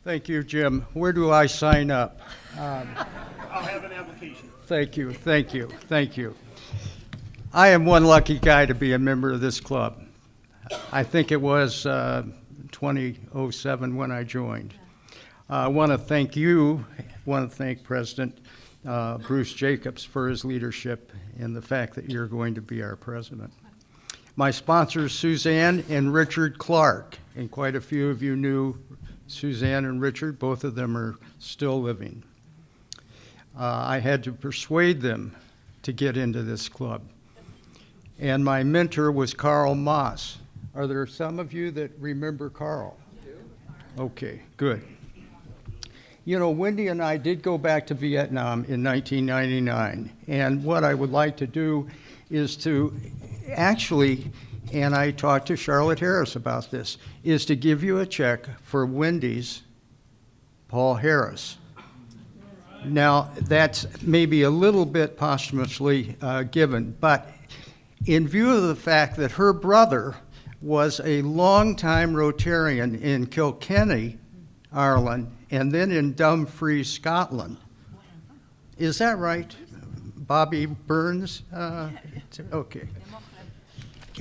Thank you, Jim. Where do I sign up? I'll have an application. Thank you, thank you, thank you. I am one lucky guy to be a member of this club. I think it was 2007 when I joined. I want to thank you, want to thank President Bruce Jacobs for his leadership and the fact that you're going to be our president. My sponsors, Suzanne and Richard Clark, and quite a few of you knew Suzanne and Richard. Both of them are still living. I had to persuade them to get into this club. And my mentor was Carl Moss. Are there some of you that remember Carl? Okay, good. You know, Wendy and I did go back to Vietnam in 1999, and what I would like to do is to actually, and I talked to Charlotte Harris about this, is to give you a check for Wendy's Paul Harris. Now, that's maybe a little bit posthumously given, but in view of the fact that her brother was a longtime Rotarian in Kilkenny, Ireland, and then in Dumfries, Scotland. Is that right? Bobby Burns? Okay.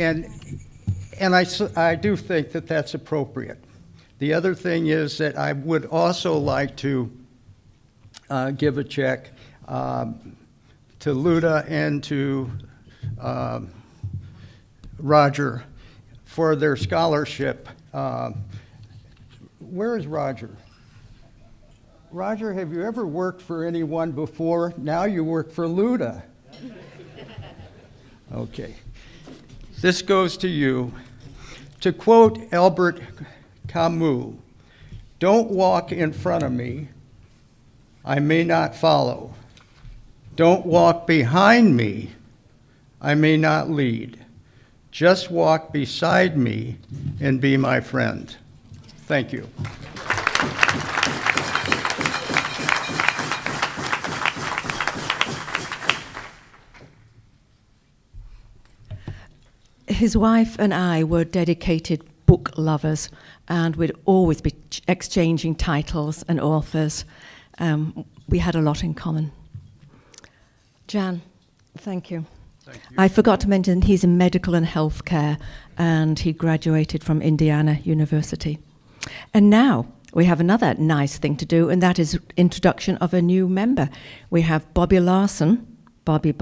And I do think that that's appropriate. The other thing is that I would also like to give a check to Luda and to Roger for their scholarship. Where is Roger? Roger, have you ever worked for anyone before? Now you work for Luda. Okay. This goes to you. To quote Albert Camus, "Don't walk in front of me, I may not follow. Don't walk behind me, I may not lead. Just walk beside me and be my friend." Thank you. His wife and I were dedicated book lovers, and we'd always be exchanging titles and authors. We had a lot in common. Jan, thank you. Thank you. I forgot to mention he's in medical and healthcare, and he graduated from Indiana University. And now we have another nice thing to do, and that is introduction of a new member. We have Bobby Larson, Bobby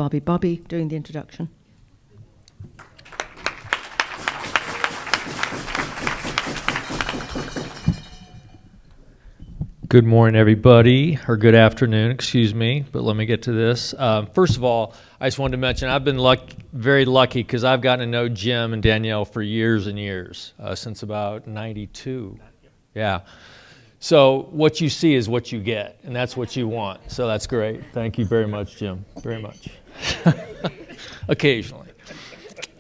doing the introduction. Good morning, everybody, or good afternoon, excuse me, but let me get to this. First of all, I just wanted to mention I've been very lucky because I've gotten to know Jim and Danielle for years and years, since about 92. Yeah. So what you see is what you get, and that's what you want. So that's great. Thank you very much, Jim, very much. Occasionally.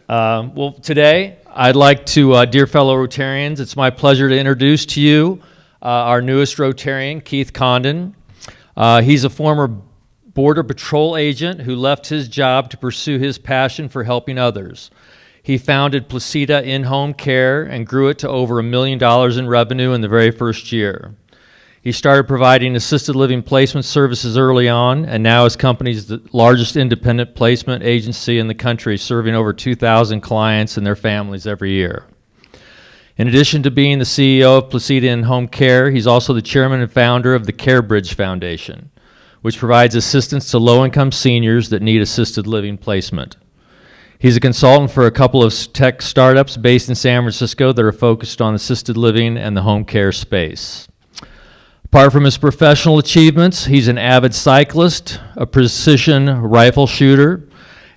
Well, today, I'd like to, dear fellow Rotarians, it's my pleasure to introduce to you our newest Rotarian, Keith Condon. He's a former Border Patrol agent who left his job to pursue his passion for helping others. He founded Placida In-Home Care and grew it to over $1 million in revenue in the very first year. He started providing assisted living placement services early on, and now his company is the largest independent placement agency in the country, serving over 2,000 clients and their families every year. In addition to being the CEO of Placida In-Home Care, he's also the chairman and founder of the CareBridge Foundation, which provides assistance to low-income seniors that need assisted living placement. He's a consultant for a couple of tech startups based in San Francisco that are focused on assisted living and the home care space. Apart from his professional achievements, he's an avid cyclist, a precision rifle shooter,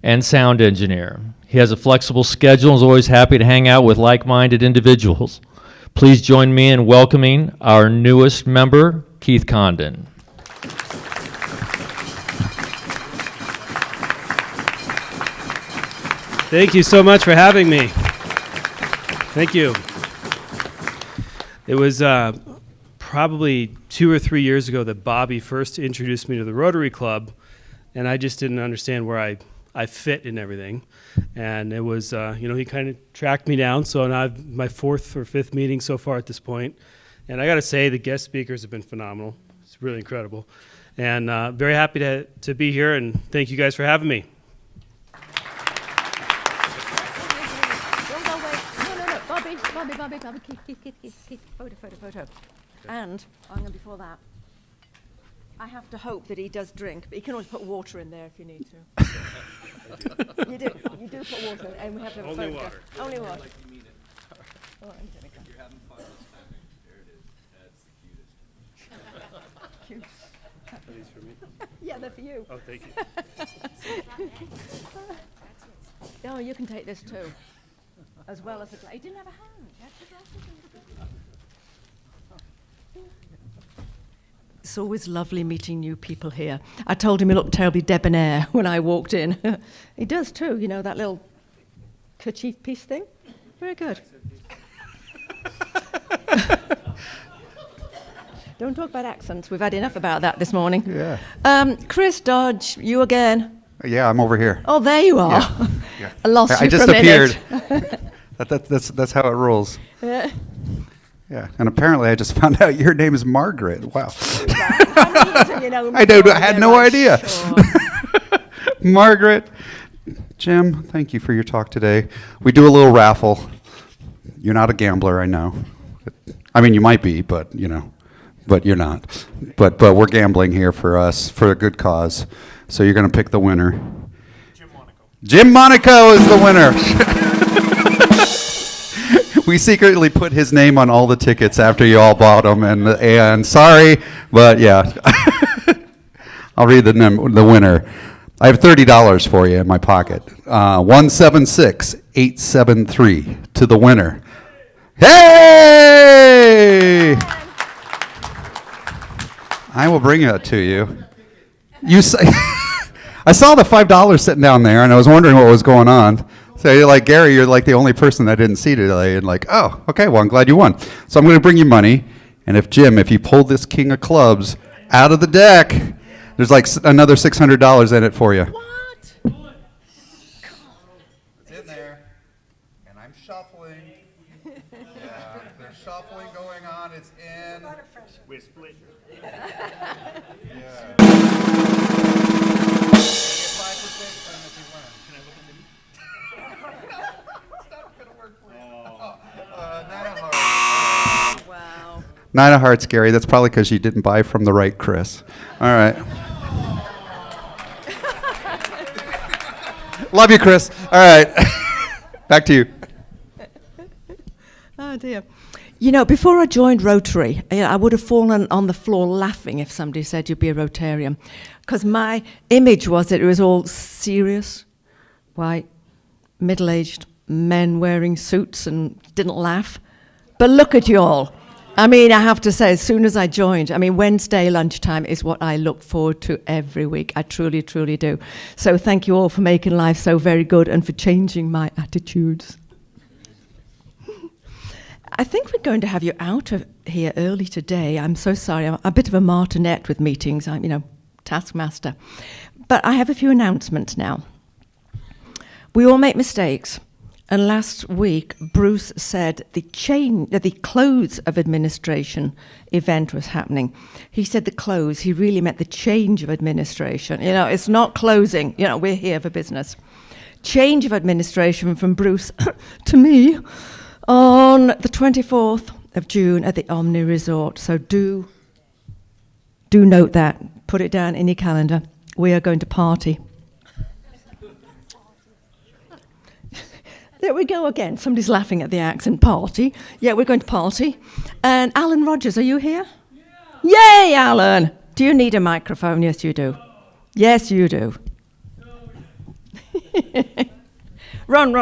and sound engineer. He has a flexible schedule and is always happy to hang out with like-minded individuals. Please join me in welcoming our newest member, Keith Condon. Thank you so much for having me. Thank you. It was probably 2 or 3 years ago that Bobby first introduced me to the Rotary Club, and I just didn't understand where I fit in everything. And it was, he kind of tracked me down, so now I've my 4th or 5th meeting so far at this point, And I got to say, the guest speakers have been phenomenal. It's really incredible. And very happy to be here, and thank you guys for having me. Bobby, keep. Photo. And I'm going before that. I have to hope that he does drink, but you can always put water in there if you need to. You do put water in, and we have to have a Only photograph. water. Only water. Like you mean it. Oh, I'm gonna go. You're having fun this time. There it is. That's the cutest. Cute. Are these for me? Yeah, they're for you. Oh, thank you. Oh, you can take this too, as well as the glass. He didn't have a hand. That's the glasses and the glass. It's always lovely meeting new people here. I told him he looked terribly debonair when I walked in. He does too, you know, that little kerchief piece thing. Very good. Don't talk about accents. We've had enough about that this morning. Yeah. Chris Dodge, you again. Yeah, I'm over here. Oh, there you are. Yeah. I lost I you just for a appeared. minute. That's how it rolls. Yeah. Yeah, and apparently I just found out your name is Margaret. Wow. You know, I had no right, idea. sure. Margaret, Jim, thank you for your talk today. We do a little raffle. You're not a gambler, I know. I mean, you might be, but but you're not. But we're gambling here for us, for a good cause. So you're going to pick the winner. Jim Monaco. Jim Monaco is the winner. We secretly put his name on all the tickets after you all bought them, and sorry, but yeah. I'll read the winner. I have $30 for you in my pocket. 176873 to the winner. Hey! I will bring it to you. I saw the $5 sitting down there, and I was wondering what was going on. So you're like, Gary, you're like the only person that didn't see today. And like, oh, okay, well, I'm glad you won. So I'm going to bring you money. And if you pull this king of clubs out of the deck, there's like another $600 in it for you. What? It's in there. And I'm shuffling. Yeah, there's shuffling going on. It's in. We're split. Yeah. Wow. Nine of hearts, Gary. That's probably because you didn't buy from the right Chris. All right. Love you, Chris. All right. Back to you. Oh, dear. You know, before I joined Rotary, I would have fallen on the floor laughing if somebody said you'd be a Rotarian. Because my image was that it was all serious, white, middle-aged men wearing suits and didn't laugh. But look at you all. I mean, I have to say, as soon as I joined, Wednesday lunchtime is what I look forward to every week. I truly, truly do. So thank you all for making life so very good and for changing my attitudes. I think we're going to have you out of here early today. I'm so sorry. I'm a bit of a martinet with meetings. I'm, taskmaster. But I have a few announcements now. We all make mistakes. And last week, Bruce said the close of administration event was happening. He said the close. He really meant the change of administration. It's not closing. We're here for business. Change of administration from Bruce to me on the 24th of June at the Omni Resort. So do note that. Put it down in your calendar. We are going to party. There we go again. Somebody's laughing at the accent. Party. Yeah, we're going to party. And Alan Rogers, are you here? Yeah. Yay, Alan. Do you need a microphone? Yes, you do. Yes, you do. Run.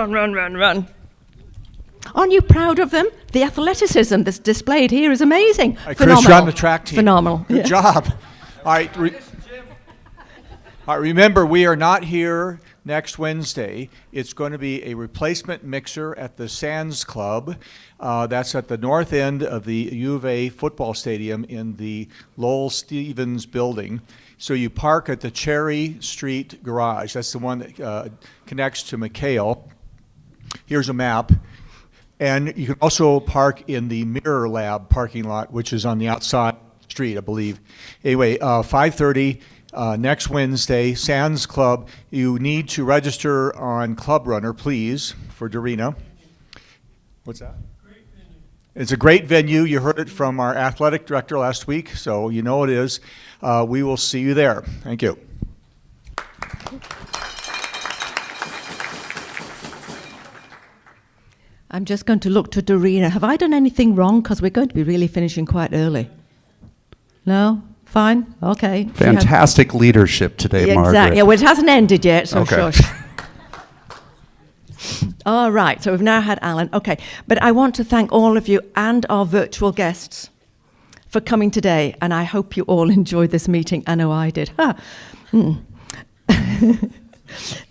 Aren't you proud of them? The athleticism that's displayed here is amazing. Phenomenal. Chris, you're on the track team. Phenomenal. Good job. All right. Remember, we are not here next Wednesday. It's going to be a replacement mixer at the Sands Club. That's at the north end of the U of A football stadium in the Lowell Stevens building. So you park at the Cherry Street garage. That's the one that connects to McHale. Here's a map. And you can also park in the Mirror Lab parking lot, which is on the outside street, I believe. Anyway, 5:30 next Wednesday, Sands Club. You need to register on Club Runner, please, for Dorina. What's that? It's a great venue. You heard it from our athletic director last week, so you know it is. We will see you there. Thank you. I'm just going to look to Dorina. Have I done anything wrong? Because we're going to be really finishing quite early. No? Fine? Okay. Fantastic leadership today, Margaret. Exactly. Yeah, well, it hasn't ended yet, so Okay. shush. All right, so we've now had Alan. Okay, but I want to thank all of you and our virtual guests for coming today, and I hope you all enjoyed this meeting. I know I did.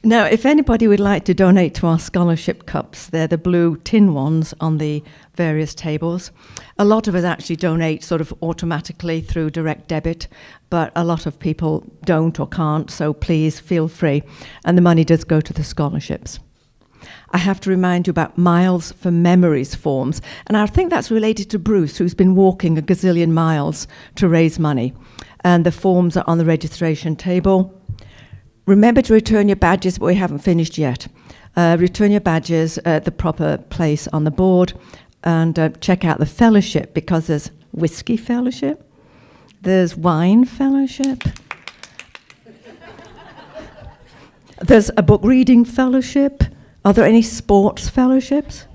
Now, if anybody would like to donate to our scholarship cups, they're the blue tin ones on the various tables. A lot of us actually donate sort of automatically through direct debit, but a lot of people don't or can't, so please feel free. And the money does go to the scholarships. I have to remind you about Miles for Memories forms, and I think that's related to Bruce, who's been walking a gazillion miles to raise money. And the forms are on the registration table. Remember to return your badges, but we haven't finished yet. Return your badges at the proper place on the board, and check out the fellowship, because there's whiskey fellowship, there's wine fellowship, there's a book reading fellowship. Are there any sports fellowships?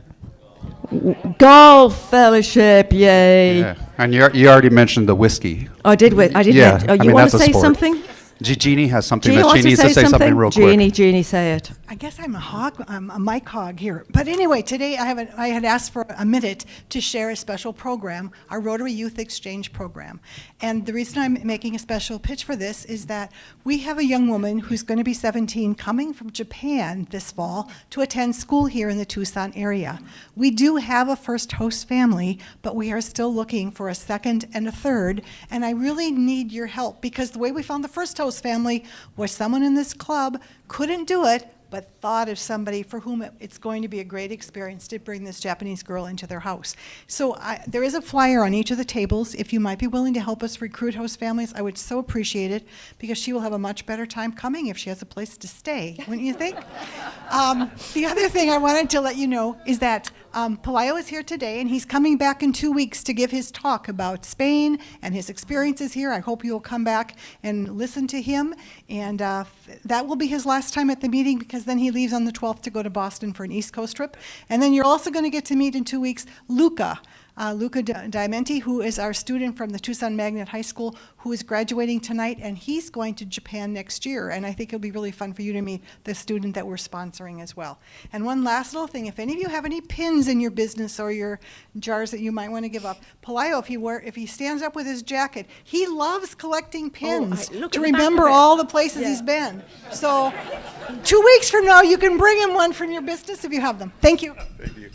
Golf fellowship, yay. Yeah. And you already mentioned the whiskey. I did. I did. Yeah, Oh, I you mean, want to that's a say sport. something? Jeannie has something Jeannie that wants she needs to say something real quick. Jeannie, say it. I guess I'm a mic hog here. But anyway, today I had asked for a minute to share a special program, our Rotary Youth Exchange program. And the reason I'm making a special pitch for this is that we have a young woman who's going to be 17 coming from Japan this fall to attend school here in the Tucson area. We do have a first host family, but we are still looking for a second and a third. And I really need your help, because the way we found the first host family was someone in this club couldn't do it, but thought of somebody for whom it's going to be a great experience to bring this Japanese girl into their house. So there is a flyer on each of the tables. If you might be willing to help us recruit host families, I would so appreciate it, because she will have a much better time coming if she has a place to stay, wouldn't you think? The other thing I wanted to let you know is that Pelayo is here today, and he's coming back in 2 weeks to give his talk about Spain and his experiences here. I hope you'll come back and listen to him, and that will be his last time at the meeting, because then he leaves on the 12th to go to Boston for an East Coast trip. And then you're also going to get to meet in 2 weeks Luca Diamenti, who is our student from the Tucson Magnet High School, who is graduating tonight, and he's going to Japan next year. And I think it'll be really fun for you to meet the student that we're sponsoring as well. And one last little thing, if any of you have any pins in your business or your jars that you might want to give up, Pelayo, if he stands up with his jacket, he loves collecting pins to remember all the places he's been. So 2 weeks from now, you can bring him one from your business if you have them. Thank you. Thank you.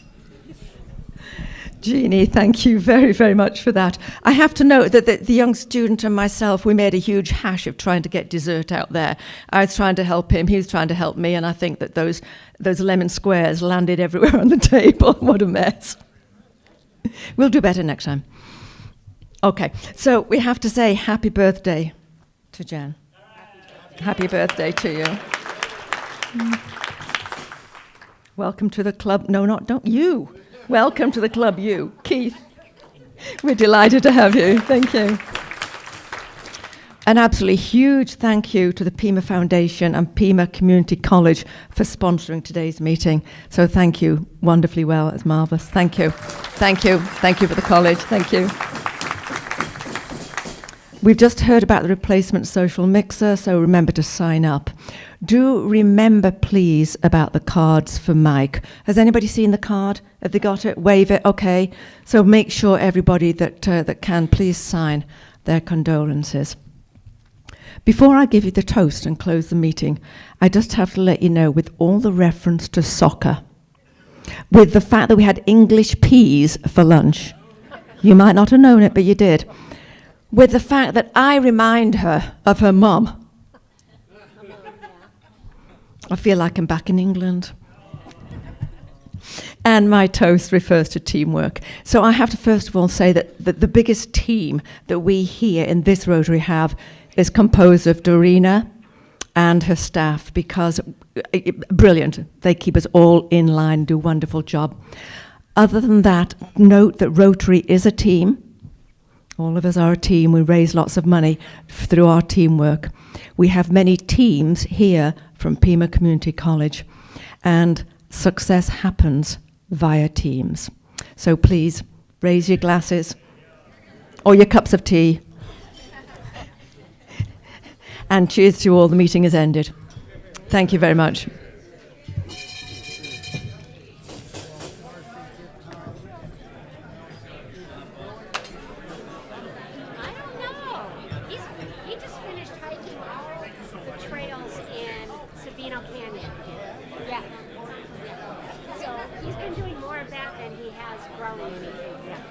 Jeannie, thank you very, very much for that. I have to note that the young student and myself, we made a huge hash of trying to get dessert out there. I was trying to help him, he was trying to help me, and I think that those lemon squares landed everywhere on the table. What a mess. We'll do better next time. Okay, so we have to say happy birthday to Jen. Happy birthday to you. Welcome to the club. No, don't you. Welcome to the club, you. Keith, we're delighted to have you. Thank you. An absolutely huge thank you to the Pima Foundation and Pima Community College for sponsoring today's meeting. So thank you wonderfully well. It's marvelous. Thank you. Thank you. Thank you for the college. Thank you. We've just heard about the replacement social mixer, so remember to sign up. Do remember, please, about the cards for Mike. Has anybody seen the card? Have they got it? Wave it. Okay. So make sure everybody that can, please sign their condolences. Before I give you the toast and close the meeting, I just have to let you know, with all the reference to soccer, with the fact that we had English peas for lunch, you might not have known it, but you did, with the fact that I remind her of her mum, I feel like I'm back in England. And And my toast refers to teamwork. So I have to first of all say that the biggest team that we here in this Rotary have is composed of Dorina and her staff, because brilliant. They keep us all in line, do a wonderful job. Other than that, note that Rotary is a team. All of us are a team. We raise lots of money through our teamwork. We have many teams here from Pima Community College, and success happens via teams. So please raise your glasses or your cups of tea. And cheers to you all. The meeting is ended. Thank you very much. I don't know. He just finished hiking all the trails in Sabino Canyon. Yeah. So he's been doing more of that than he has growing anything. Yeah.